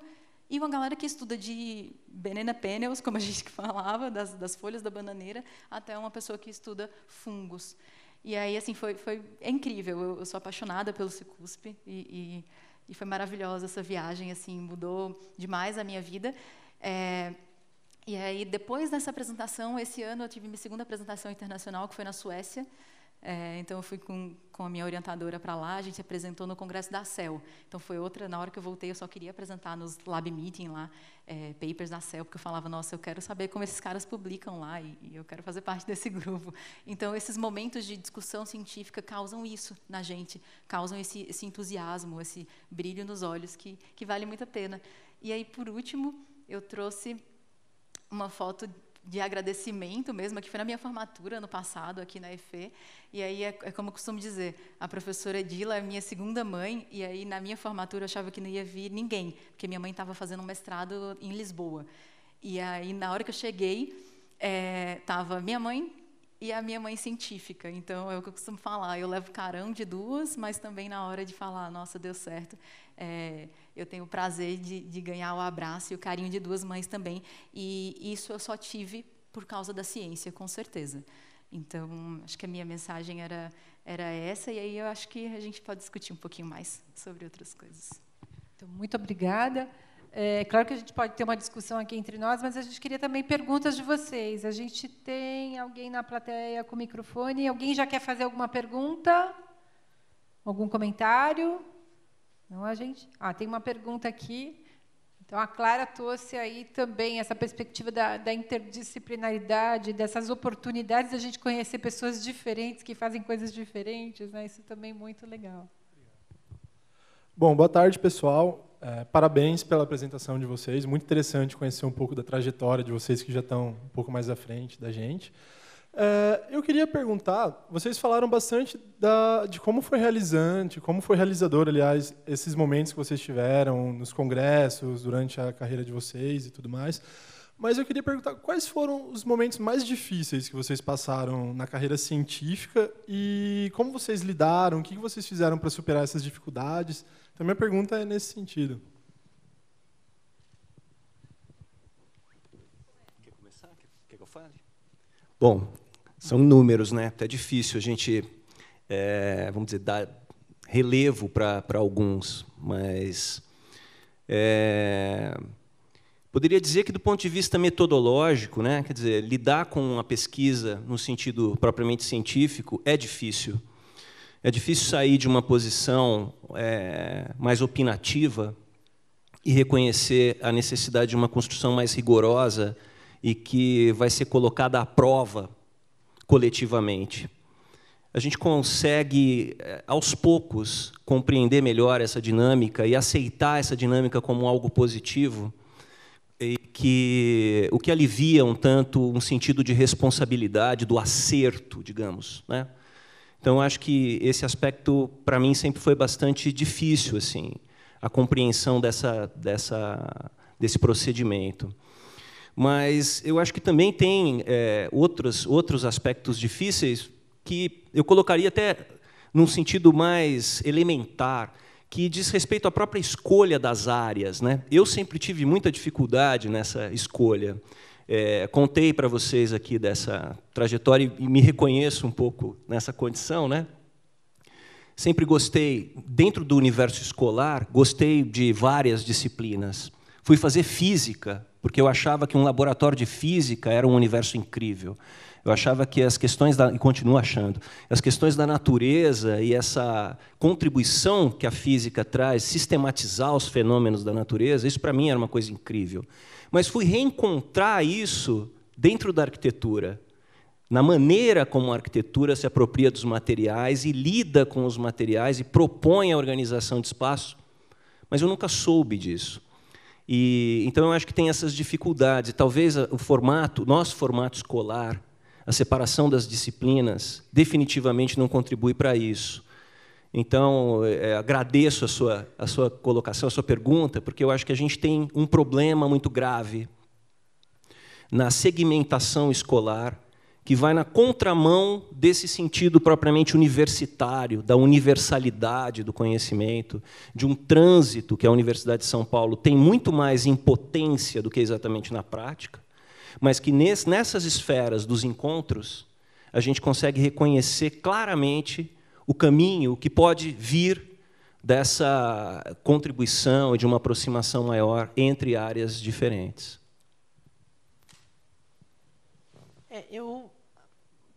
e uma galera que estuda de banana peels, como a gente falava, das folhas da bananeira, até uma pessoa que estuda fungos. E aí, assim, é incrível. Eu sou apaixonada pelo Cicusp e foi maravilhosa essa viagem, assim, mudou demais a minha vida. E aí, depois dessa apresentação, esse ano eu tive minha segunda apresentação internacional, que foi na Suécia. Então, eu fui com a minha orientadora para lá, a gente apresentou no Congresso da CEL. Então, foi outra, na hora que eu voltei, eu só queria apresentar nos Lab Meeting lá, papers da CEL, porque eu falava, nossa, eu quero saber como esses caras publicam lá e eu quero fazer parte desse grupo. Então, esses momentos de discussão científica causam isso na gente, causam esse entusiasmo, esse brilho nos olhos, que vale muito a pena. E aí, por último, eu trouxe uma foto de agradecimento mesmo, que foi na minha formatura ano passado, aqui na EFE, e aí é como eu costumo dizer, a professora Edila é minha segunda mãe, e aí na minha formatura eu achava que não ia vir ninguém, porque minha mãe estava fazendo um mestrado em Lisboa. E aí, na hora que eu cheguei, estava minha mãe e a minha mãe científica, então é o que eu costumo falar, eu levo carão de duas, mas também na hora de falar, nossa, deu certo, eu tenho o prazer de ganhar o abraço e o carinho de duas mães também, e isso eu só tive por causa da ciência, com certeza. Então, acho que a minha mensagem era essa, e aí eu acho que a gente pode discutir um pouquinho mais sobre outras coisas. Então, muito obrigada. Claro que a gente pode ter uma discussão aqui entre nós, mas a gente queria também perguntas de vocês. A gente tem alguém na plateia com microfone? Alguém já quer fazer alguma pergunta? Algum comentário? Não, a gente? Tem uma pergunta aqui. Então, a Clara trouxe aí também essa perspectiva da interdisciplinaridade, dessas oportunidades de a gente conhecer pessoas diferentes que fazem coisas diferentes, né? Isso também é muito legal. Bom, boa tarde, pessoal. Parabéns pela apresentação de vocês. Muito interessante conhecer um pouco da trajetória de vocês que já estão um pouco mais à frente da gente. Eu queria perguntar, vocês falaram bastante de como foi realizante, como foi realizador, aliás, esses momentos que vocês tiveram nos congressos, durante a carreira de vocês e tudo mais. Mas eu queria perguntar, quais foram os momentos mais difíceis que vocês passaram na carreira científica e como vocês lidaram, o que vocês fizeram para superar essas dificuldades? Então, minha pergunta é nesse sentido. Quer começar? Quer que eu fale? Bom, são números, né? É difícil a gente, vamos dizer, dar relevo para alguns, mas poderia dizer que, do ponto de vista metodológico, né? Quer dizer, lidar com a pesquisa no sentido propriamente científico é difícil. É difícil sair de uma posição mais opinativa e reconhecer a necessidade de uma construção mais rigorosa e que vai ser colocada à prova coletivamente. A gente consegue, aos poucos, compreender melhor essa dinâmica e aceitar essa dinâmica como algo positivo, e o que alivia um tanto um sentido de responsabilidade, do acerto, digamos, né? Então, acho que esse aspecto, para mim, sempre foi bastante difícil, assim, a compreensão desse procedimento. Mas eu acho que também tem outros aspectos difíceis que eu colocaria até num sentido mais elementar, que diz respeito à própria escolha das áreas, né? Eu sempre tive muita dificuldade nessa escolha. Contei para vocês aqui dessa trajetória e me reconheço um pouco nessa condição, né? Sempre gostei, dentro do universo escolar, gostei de várias disciplinas. Fui fazer física, porque eu achava que um laboratório de física era um universo incrível. Eu achava que as questões, e continuo achando, as questões da natureza e essa contribuição que a física traz, sistematizar os fenômenos da natureza, isso para mim era uma coisa incrível. Mas fui reencontrar isso dentro da arquitetura, na maneira como a arquitetura se apropria dos materiais e lida com os materiais e propõe a organização de espaço, mas eu nunca soube disso. Então, eu acho que tem essas dificuldades. Talvez o nosso formato escolar, a separação das disciplinas, definitivamente não contribui para isso. Então, agradeço a sua colocação, a sua pergunta, porque eu acho que a gente tem um problema muito grave na segmentação escolar, que vai na contramão desse sentido propriamente universitário, da universalidade do conhecimento, de um trânsito que a Universidade de São Paulo tem muito mais em potência do que exatamente na prática, mas que nessas esferas dos encontros a gente consegue reconhecer claramente o caminho que pode vir dessa contribuição e de uma aproximação maior entre áreas diferentes. Eu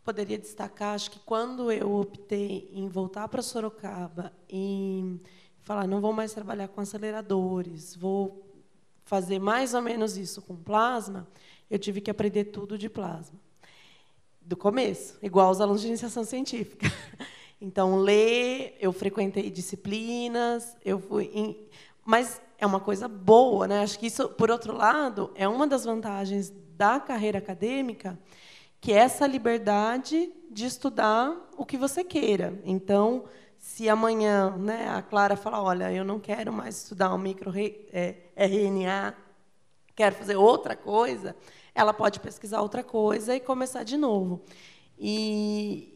poderia destacar, acho que quando eu optei em voltar para Sorocaba e falar, não vou mais trabalhar com aceleradores, vou fazer mais ou menos isso com plasma, eu tive que aprender tudo de plasma. Do começo, igual os alunos de iniciação científica. Então, eu frequentei disciplinas, mas é uma coisa boa, né? Acho que isso, por outro lado, é uma das vantagens da carreira acadêmica, que é essa liberdade de estudar o que você queira. Então, se amanhã, né, a Clara falar, olha, eu não quero mais estudar um microRNA, quero fazer outra coisa, ela pode pesquisar outra coisa e começar de novo.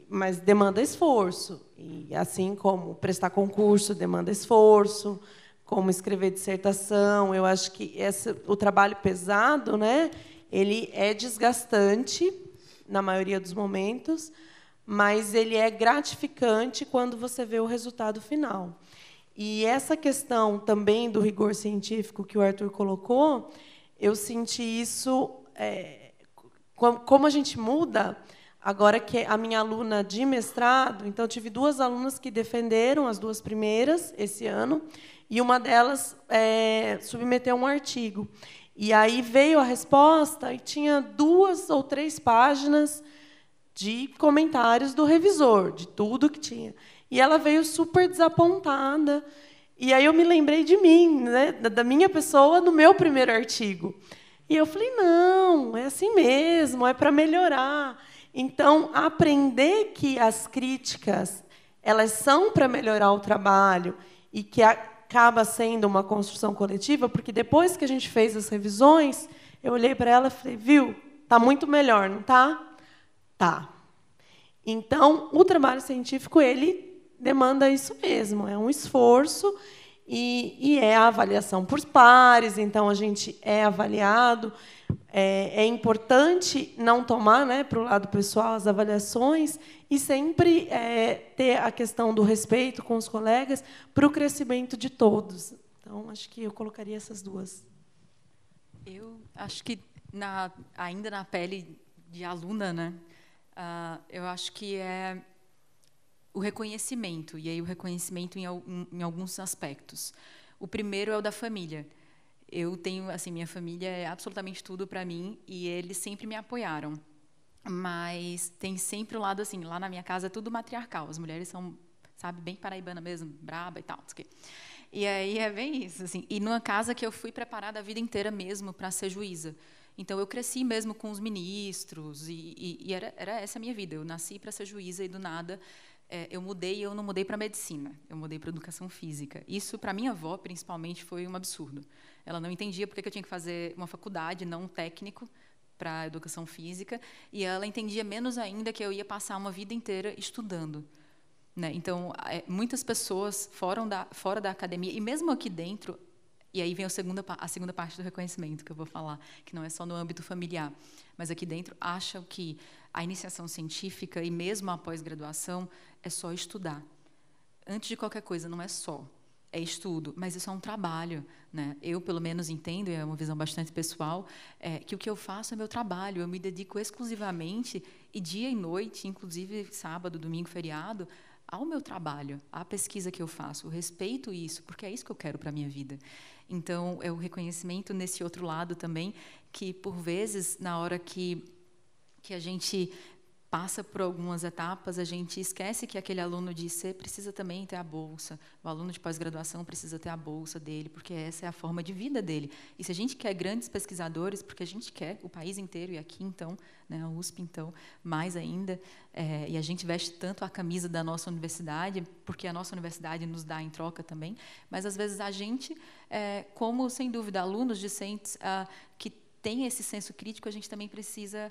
Mas demanda esforço. E assim como prestar concurso demanda esforço, como escrever dissertação, eu acho que o trabalho pesado, né, ele é desgastante, na maioria dos momentos, mas ele é gratificante quando você vê o resultado final. E essa questão também do rigor científico que o Arthur colocou, eu senti isso, como a gente muda, agora que a minha aluna de mestrado, então, eu tive 2 alunas que defenderam, as 2 primeiras, esse ano, e uma delas submeteu um artigo. E aí veio a resposta e tinha 2 ou 3 páginas de comentários do revisor, de tudo que tinha. E ela veio super desapontada. E aí eu me lembrei de mim, né, da minha pessoa, no meu primeiro artigo. E eu falei, não, é assim mesmo, é para melhorar. Então, aprender que as críticas elas são para melhorar o trabalho e que acaba sendo uma construção coletiva, porque depois que a gente fez as revisões, eu olhei para ela e falei, viu, está muito melhor, não está? Tá. Então, o trabalho científico ele demanda isso mesmo, é um esforço e é a avaliação por pares, então a gente é avaliado. É importante não tomar, né, para o lado pessoal as avaliações e sempre ter a questão do respeito com os colegas para o crescimento de todos. Então, acho que eu colocaria essas 2. Eu acho que, ainda na pele de aluna, né, eu acho que é o reconhecimento, e aí o reconhecimento em alguns aspectos. O primeiro é o da família. Eu tenho, assim, minha família é absolutamente tudo para mim e eles sempre me apoiaram. Mas tem sempre o lado assim, lá na minha casa é tudo matriarcal. As mulheres são, sabe, bem paraibana mesmo, braba e tal. E aí é bem isso, assim. E numa casa que eu fui preparada a vida inteira mesmo para ser juíza. Então eu cresci mesmo com os ministros e era essa a minha vida. Eu nasci para ser juíza e do nada eu não mudei para medicina. Eu mudei para educação física. Isso para minha avó principalmente foi um absurdo. Ela não entendia por que eu tinha que fazer uma faculdade, não um técnico, para educação física, e ela entendia menos ainda que eu ia passar uma vida inteira estudando. Né? Então, muitas pessoas fora da academia, e mesmo aqui dentro, e aí vem a segunda parte do reconhecimento que eu vou falar, que não é só no âmbito familiar, mas aqui dentro acham que a iniciação científica, e mesmo a pós-graduação, é só estudar. antes de qualquer coisa, não é só. É estudo, mas isso é um trabalho, né? Eu, pelo menos, entendo, é uma visão bastante pessoal, que o que eu faço é meu trabalho. Eu me dedico exclusivamente, e dia e noite, inclusive sábado, domingo, feriado, ao meu trabalho, à pesquisa que eu faço. Eu respeito isso, porque é isso que eu quero para a minha vida. Então, é o reconhecimento nesse outro lado também, que, por vezes, na hora que a gente passa por algumas etapas, a gente esquece que aquele aluno de IC precisa também ter a bolsa, o aluno de pós-graduação precisa ter a bolsa dele, porque essa é a forma de vida dele. E se a gente quer grandes pesquisadores, porque a gente quer o país inteiro, e aqui, então, né, a USP, então, mais ainda, e a gente veste tanto a camisa da nossa universidade, porque a nossa universidade nos dá em troca também, mas, às vezes, a gente, como, sem dúvida, alunos discentes que têm esse senso crítico, a gente também precisa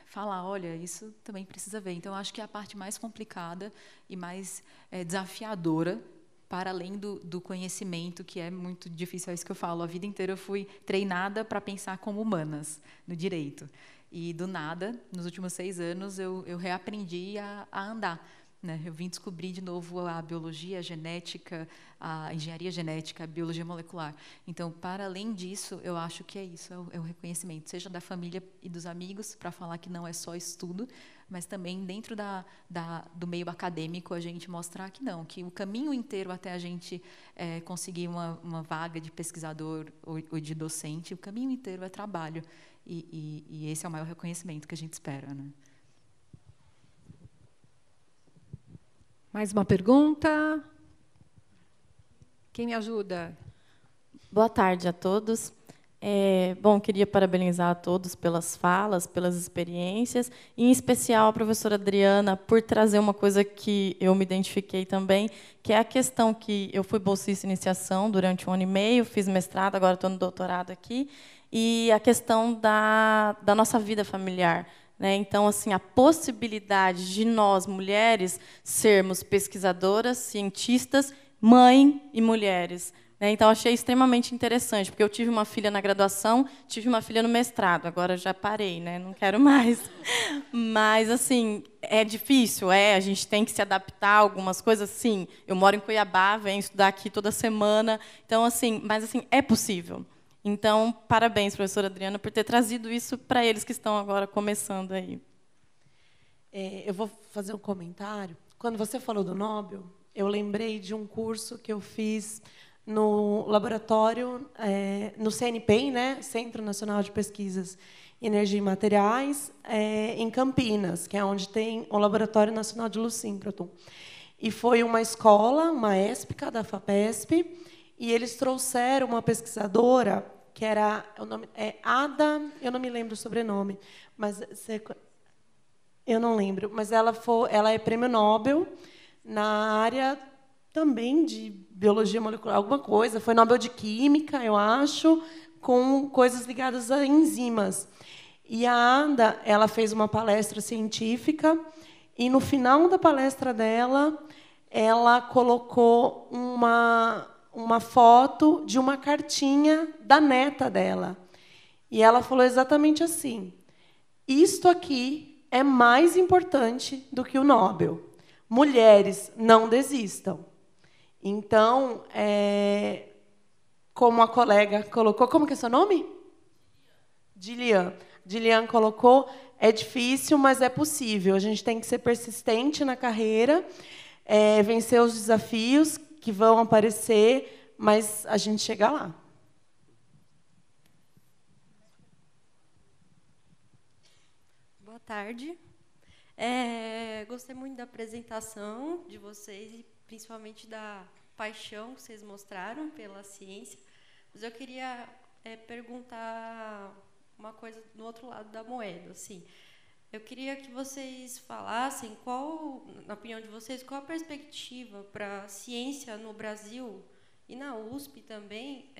falar, olha, isso também precisa ver. Então, acho que é a parte mais complicada e mais desafiadora, para além do conhecimento, que é muito difícil, é isso que eu falo. A vida inteira eu fui treinada para pensar como humanas, no direito. E, do nada, nos últimos 6 anos, eu reaprendi a andar. Né? Eu vim descobrir de novo a biologia, a genética, a engenharia genética, a biologia molecular. Então, para além disso, eu acho que é isso, é o reconhecimento, seja da família e dos amigos, para falar que não é só estudo, mas também dentro do meio acadêmico, a gente mostrar que não, que o caminho inteiro até a gente conseguir uma vaga de pesquisador ou de docente, o caminho inteiro é trabalho. E esse é o maior reconhecimento que a gente espera, né? Mais uma pergunta? Quem me ajuda? Boa tarde a todos. Bom, queria parabenizar a todos pelas falas, pelas experiências, e, em especial, a professora Adriana, por trazer uma coisa que eu me identifiquei também, que é a questão que eu fui bolsista de iniciação durante 1 ano e meio, fiz mestrado, agora estou no doutorado aqui, e a questão da nossa vida familiar. Então, assim, a possibilidade de nós, mulheres, sermos pesquisadoras, cientistas, mãe e mulheres. Então, achei extremamente interessante, porque eu tive uma filha na graduação, tive uma filha no mestrado, agora já parei, não quero mais. Mas, assim, é difícil, a gente tem que se adaptar a algumas coisas, sim. Eu moro em Cuiabá, venho estudar aqui toda semana, então, assim, mas, assim, é possível. Então, parabéns, professora Adriana, por ter trazido isso para eles que estão agora começando aí. Eu vou fazer um comentário. Quando você falou do Nobel, eu lembrei de um curso que eu fiz no laboratório, no CNPEM, Centro Nacional de Pesquisas em Energia e Materiais, em Campinas, que é onde tem o Laboratório Nacional de Luz Síncroton. E foi uma escola, uma ESPCA, da FAPESP, e eles trouxeram uma pesquisadora, que era, o nome é Ada, eu não me lembro o sobrenome, mas eu não lembro, mas ela é prêmio Nobel na área também de biologia molecular, alguma coisa, foi Nobel de Química, eu acho, com coisas ligadas a enzimas. E a Ada, ela fez uma palestra científica, e no final da palestra dela, ela colocou uma foto de uma cartinha da neta dela. E ela falou exatamente assim: isto aqui é mais importante do que o Nobel. Mulheres, não desistam. Então, como a colega colocou, como que é seu nome? Dilian. Dilian colocou, é difícil, mas é possível. A gente tem que ser persistente na carreira, vencer os desafios que vão aparecer, mas a gente chega lá. Boa tarde. Gostei muito da apresentação de vocês e principalmente da paixão que vocês mostraram pela ciência. Mas eu queria perguntar uma coisa no outro lado da moeda. Assim, eu queria que vocês falassem na opinião de vocês, qual a perspectiva para a ciência no Brasil e na USP também,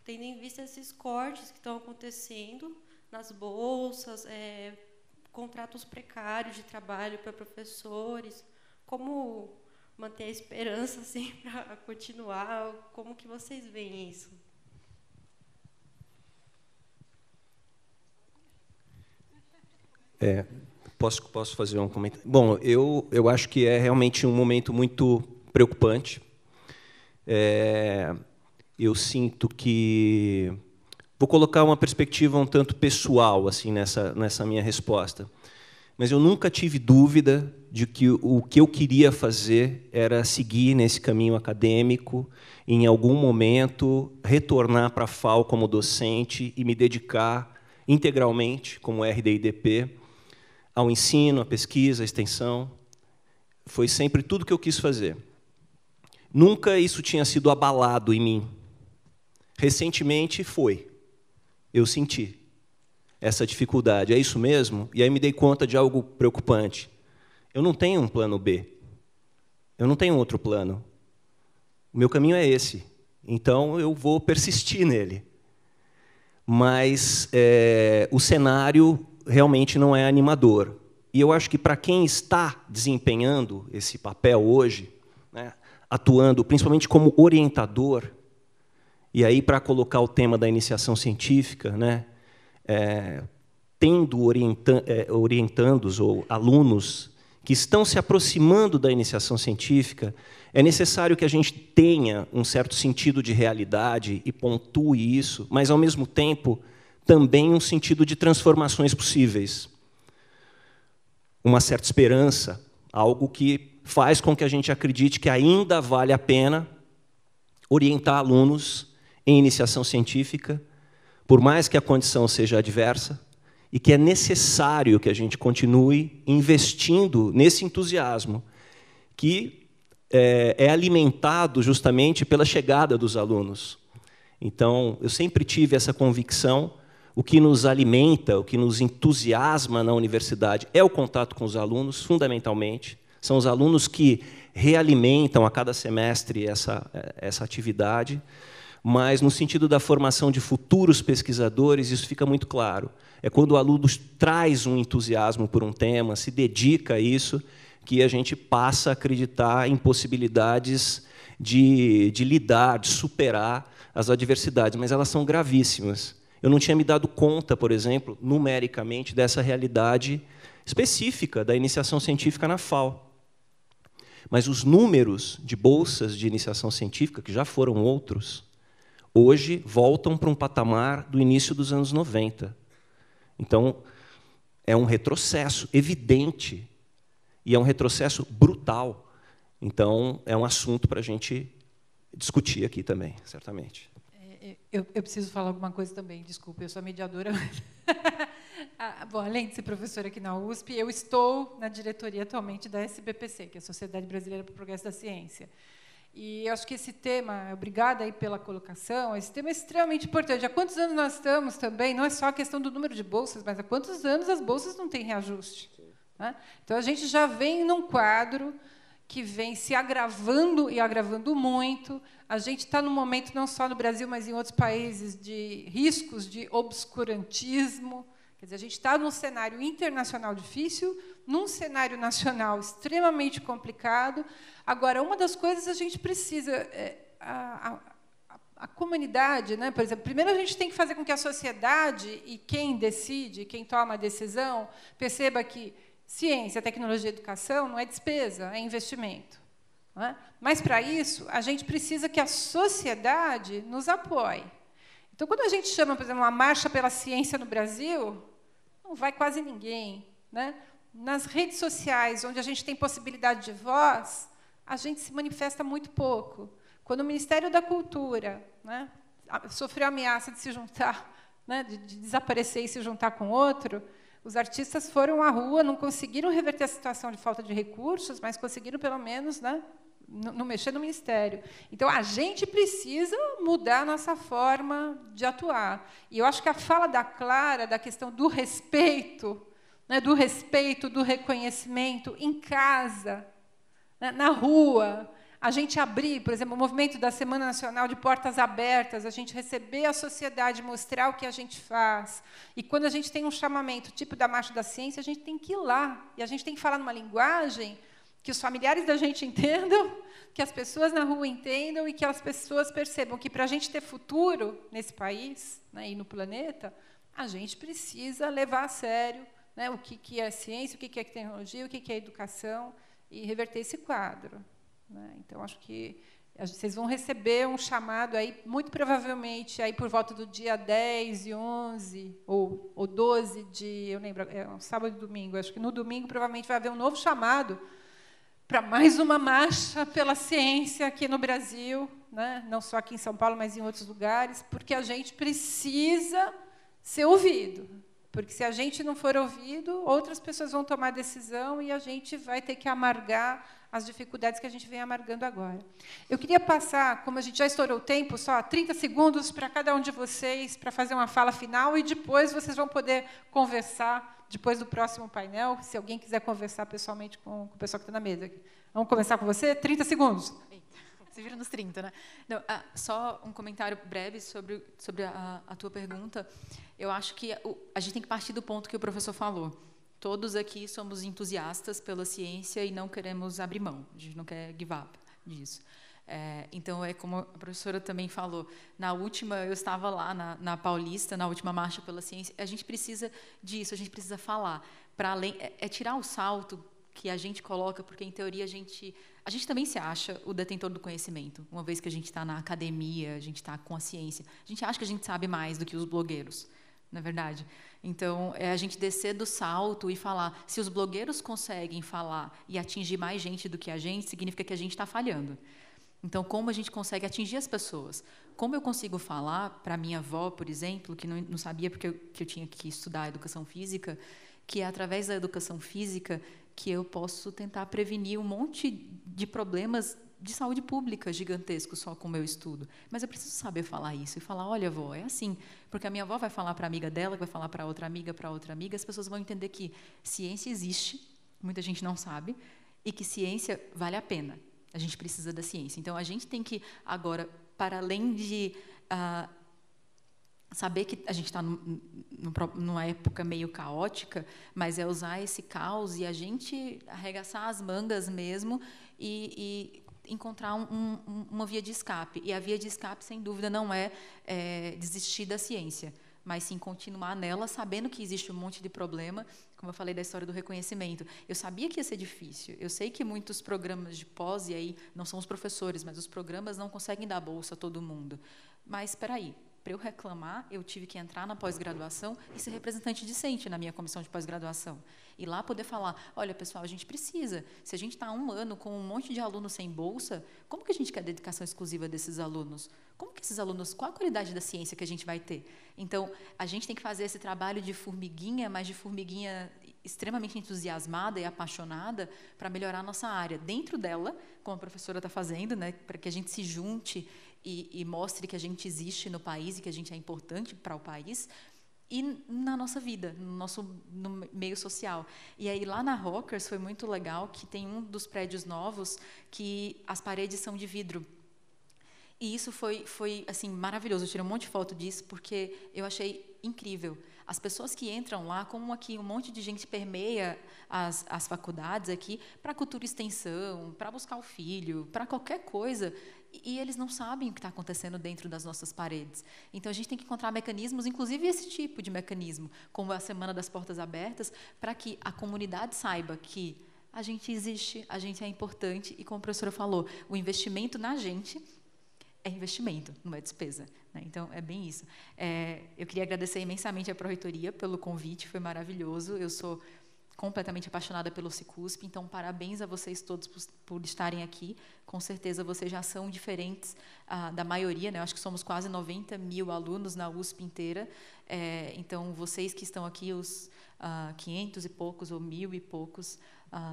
tendo em vista esses cortes que estão acontecendo nas bolsas, contratos precários de trabalho para professores, como manter a esperança assim, para continuar, como que vocês veem isso? Posso fazer um comentário? Bom, eu acho que é realmente um momento muito preocupante. Eu sinto que... Vou colocar uma perspectiva um tanto pessoal assim, nessa minha resposta. Mas eu nunca tive dúvida de que o que eu queria fazer era seguir nesse caminho acadêmico, e, em algum momento, retornar para a FAO como docente e me dedicar integralmente, como RD&DP, ao ensino, à pesquisa, à extensão. Foi sempre tudo que eu quis fazer. Nunca isso tinha sido abalado em mim. Recentemente foi. Eu senti essa dificuldade. É isso mesmo? E aí me dei conta de algo preocupante. Eu não tenho um plano B. Eu não tenho outro plano. O meu caminho é esse. Então, eu vou persistir nele. Mas o cenário realmente não é animador. E eu acho que, para quem está desempenhando esse papel hoje, né, atuando principalmente como orientador, e aí, para colocar o tema da iniciação científica, né, tendo orientandos ou alunos que estão se aproximando da iniciação científica, é necessário que a gente tenha um certo sentido de realidade e pontue isso, mas, ao mesmo tempo, também um sentido de transformações possíveis. Uma certa esperança, algo que faz com que a gente acredite que ainda vale a pena orientar alunos em iniciação científica, por mais que a condição seja adversa, e que é necessário que a gente continue investindo nesse entusiasmo, que é alimentado justamente pela chegada dos alunos. Então, eu sempre tive essa convicção, o que nos alimenta, o que nos entusiasma na universidade é o contato com os alunos, fundamentalmente. São os alunos que realimentam a cada semestre essa atividade, mas, no sentido da formação de futuros pesquisadores, isso fica muito claro. É quando o aluno traz um entusiasmo por um tema, se dedica a isso, que a gente passa a acreditar em possibilidades de lidar, de superar as adversidades, mas elas são gravíssimas. Eu não tinha me dado conta, por exemplo, numericamente, dessa realidade específica da iniciação científica na FAO. Mas os números de bolsas de iniciação científica, que já foram outros, hoje voltam para um patamar do início dos anos 90. Então, é um retrocesso evidente, e é um retrocesso brutal. Então, é um assunto para a gente discutir aqui também, certamente. Eu preciso falar alguma coisa também, desculpa, eu sou a mediadora. Bom, além de ser professora aqui na USP, eu estou na diretoria atualmente da SBPC, que é a Sociedade Brasileira para o Progresso da Ciência. E eu acho que esse tema, obrigada aí pela colocação, esse tema é extremamente importante. Há quantos anos nós estamos também, não é só a questão do número de bolsas, mas há quantos anos as bolsas não têm reajuste? Né? Então, a gente já vem num quadro que vem se agravando e agravando muito. A gente está num momento, não só no Brasil, mas em outros países, de riscos de obscurantismo. Quer dizer, a gente está num cenário internacional difícil, num cenário nacional extremamente complicado. Agora, uma das coisas a gente precisa... A comunidade, né? Por exemplo, primeiro a gente tem que fazer com que a sociedade e quem decide, quem toma a decisão, perceba que ciência, tecnologia e educação não é despesa, é investimento. Não é? Mas, para isso, a gente precisa que a sociedade nos apoie. Então, quando a gente chama, por exemplo, uma marcha pela ciência no Brasil, não vai quase ninguém. Né? Nas redes sociais, onde a gente tem possibilidade de voz, a gente se manifesta muito pouco. Quando o Ministério da Cultura, né, sofreu a ameaça de se juntar, né, de desaparecer e se juntar com outro, os artistas foram à rua, não conseguiram reverter a situação de falta de recursos, mas conseguiram, pelo menos, né, não mexer no Ministério. Então, a gente precisa mudar a nossa forma de atuar. E eu acho que a fala da Clara, da questão do respeito, né, do reconhecimento em casa, né, na rua, a gente abrir, por exemplo, o movimento da Semana Nacional de Portas Abertas, a gente receber a sociedade, mostrar o que a gente faz. E, quando a gente tem um chamamento, tipo da Marcha da Ciência, a gente tem que ir lá. E a gente tem que falar numa linguagem que os familiares da gente entendam, que as pessoas na rua entendam e que as pessoas percebam que, para a gente ter futuro nesse país, né, e no planeta, a gente precisa levar a sério, né, o que é ciência, o que é tecnologia, o que é educação, e reverter esse quadro. né? Então, acho que vocês vão receber um chamado aí, muito provavelmente, aí por volta do dia 10 e 11, ou 12 de... Eu lembro, é um sábado e domingo. Acho que no domingo, provavelmente, vai haver um novo chamado para mais uma marcha pela ciência aqui no Brasil, né? Não só aqui em São Paulo, mas em outros lugares, porque a gente precisa ser ouvido. Porque, se a gente não for ouvido, outras pessoas vão tomar decisão e a gente vai ter que amargar as dificuldades que a gente vem amargando agora. Eu queria passar, como a gente já estourou o tempo, só 30 segundos para cada um de vocês, para fazer uma fala final, e depois vocês vão poder conversar, depois do próximo painel, se alguém quiser conversar pessoalmente com o pessoal que está na mesa. Vamos começar com você? 30 segundos. Se vira nos 30, né? Não, só um comentário breve sobre a tua pergunta. Eu acho que a gente tem que partir do ponto que o professor falou. Todos aqui somos entusiastas pela ciência e não queremos abrir mão. A gente não quer give up disso. Então, é como a professora também falou, na última, eu estava lá na Paulista, na última marcha pela ciência, a gente precisa disso, a gente precisa falar. Para além, tirar o salto que a gente coloca, porque, em teoria, a gente também se acha o detentor do conhecimento, uma vez que a gente está na academia, a gente está com a ciência. A gente acha que a gente sabe mais do que os blogueiros, não é verdade? Então, é a gente descer do salto e falar, se os blogueiros conseguem falar e atingir mais gente do que a gente, significa que a gente está falhando. Então, como a gente consegue atingir as pessoas? Como eu consigo falar para minha avó, por exemplo, que não sabia porque eu tinha que estudar educação física, que é através da educação física que eu posso tentar prevenir um monte de problemas de saúde pública gigantescos só com o meu estudo. Mas eu preciso saber falar isso e falar, olha, avó, é assim. Porque a minha avó vai falar para a amiga dela, que vai falar para outra amiga, as pessoas vão entender que ciência existe, muita gente não sabe, e que ciência vale a pena. A gente precisa da ciência. Então, a gente tem que, agora, para além de saber que a gente está numa época meio caótica, mas é usar esse caos e a gente arregaçar as mangas mesmo e encontrar uma via de escape. E a via de escape, sem dúvida, não é desistir da ciência, mas sim continuar nela, sabendo que existe um monte de problema, como eu falei da história do reconhecimento. Eu sabia que ia ser difícil. Eu sei que muitos programas de pós, e aí não são os professores, mas os programas não conseguem dar bolsa a todo mundo. Mas, espera aí, para eu reclamar, eu tive que entrar na pós-graduação e ser representante discente na minha comissão de pós-graduação. E lá poder falar, olha, pessoal, a gente precisa. Se a gente está há 1 ano com um monte de alunos sem bolsa, como que a gente quer dedicação exclusiva desses alunos? Como que esses alunos, qual a qualidade da ciência que a gente vai ter? Então, a gente tem que fazer esse trabalho de formiguinha, mas de formiguinha extremamente entusiasmada e apaixonada para melhorar a nossa área. Dentro dela, como a professora está fazendo, né, para que a gente se junte e mostre que a gente existe no país e que a gente é importante para o país, e na nossa vida, no meio social. E aí, lá na Rockers, foi muito legal que tem um dos prédios novos que as paredes são de vidro. E isso foi assim, maravilhoso. Eu tirei um monte de foto disso, porque eu achei incrível. As pessoas que entram lá, como aqui um monte de gente permeia as faculdades aqui, para cultura e extensão, para buscar o filho, para qualquer coisa, e eles não sabem o que está acontecendo dentro das nossas paredes. Então, a gente tem que encontrar mecanismos, inclusive esse tipo de mecanismo, como a Semana das Portas Abertas, para que a comunidade saiba que a gente existe, a gente é importante, e como a professora falou, o investimento na gente é investimento, não é despesa, né? Então, é bem isso. Eu queria agradecer imensamente à Pró-Reitoria pelo convite, foi maravilhoso. Eu sou completamente apaixonada pelo Cicusp, então, parabéns a vocês todos por estarem aqui. Com certeza, vocês já são diferentes da maioria, né? Eu acho que somos quase 90 mil alunos na USP inteira. Então, vocês que estão aqui, os 500 e poucos ou 1.000 e poucos,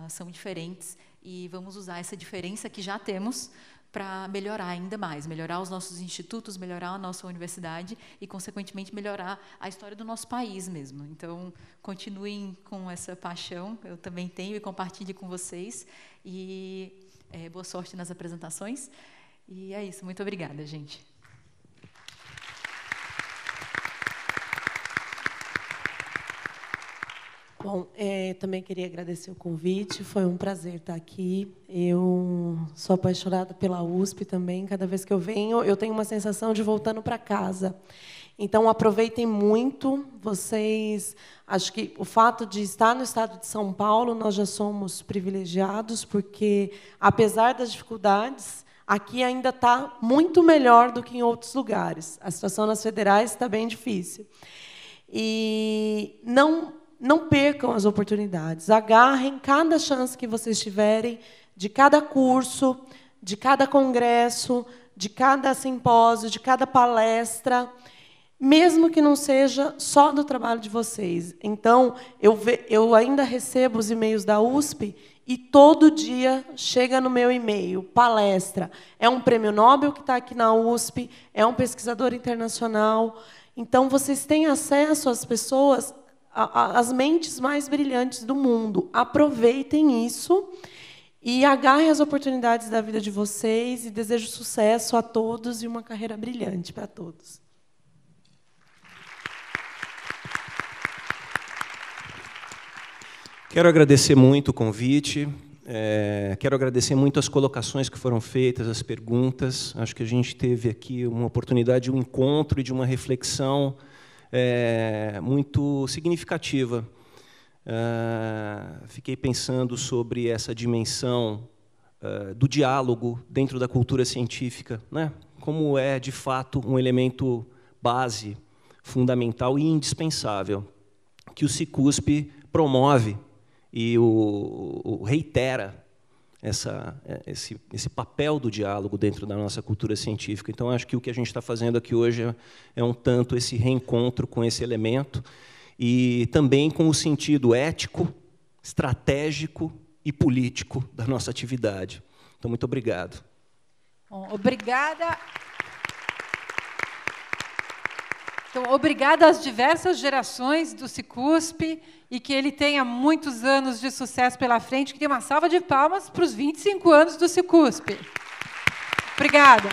são diferentes, e vamos usar essa diferença que já temos para melhorar ainda mais, melhorar os nossos institutos, melhorar a nossa universidade e, consequentemente, melhorar a história do nosso país mesmo. Então, continuem com essa paixão, eu também tenho, e compartilhe com vocês. E boa sorte nas apresentações. E é isso, muito obrigada, gente. Bom, também queria agradecer o convite, foi um prazer estar aqui. Eu sou apaixonada pela USP também, cada vez que eu venho, eu tenho uma sensação de voltando para casa. Então, aproveitem muito. Vocês, acho que o fato de estar no estado de São Paulo, nós já somos privilegiados, porque, apesar das dificuldades, aqui ainda está muito melhor do que em outros lugares. A situação nas federais está bem difícil. E não percam as oportunidades. Agarrem cada chance que vocês tiverem, de cada curso, de cada congresso, de cada simpósio, de cada palestra, mesmo que não seja só do trabalho de vocês. Então, eu ainda recebo os e-mails da USP e todo dia chega no meu e-mail, palestra. É um prêmio Nobel que está aqui na USP, é um pesquisador internacional. Então, vocês têm acesso às pessoas, às mentes mais brilhantes do mundo. Aproveitem isso e agarrem as oportunidades da vida de vocês e desejo sucesso a todos e uma carreira brilhante para todos. Quero agradecer muito o convite, quero agradecer muito as colocações que foram feitas, as perguntas. Acho que a gente teve aqui uma oportunidade de um encontro e de uma reflexão muito significativa. Fiquei pensando sobre essa dimensão do diálogo dentro da cultura científica, né? Como é, de fato, um elemento base, fundamental e indispensável, que o Cicusp promove e reitera esse papel do diálogo dentro da nossa cultura científica. Então, acho que o que a gente está fazendo aqui hoje é um tanto esse reencontro com esse elemento e também com o sentido ético, estratégico e político da nossa atividade. Então, muito obrigado. Bom, obrigada. Então, obrigada às diversas gerações do Cicusp e que ele tenha muitos anos de sucesso pela frente. Queria uma salva de palmas para os 25 anos do Cicusp. Obrigada.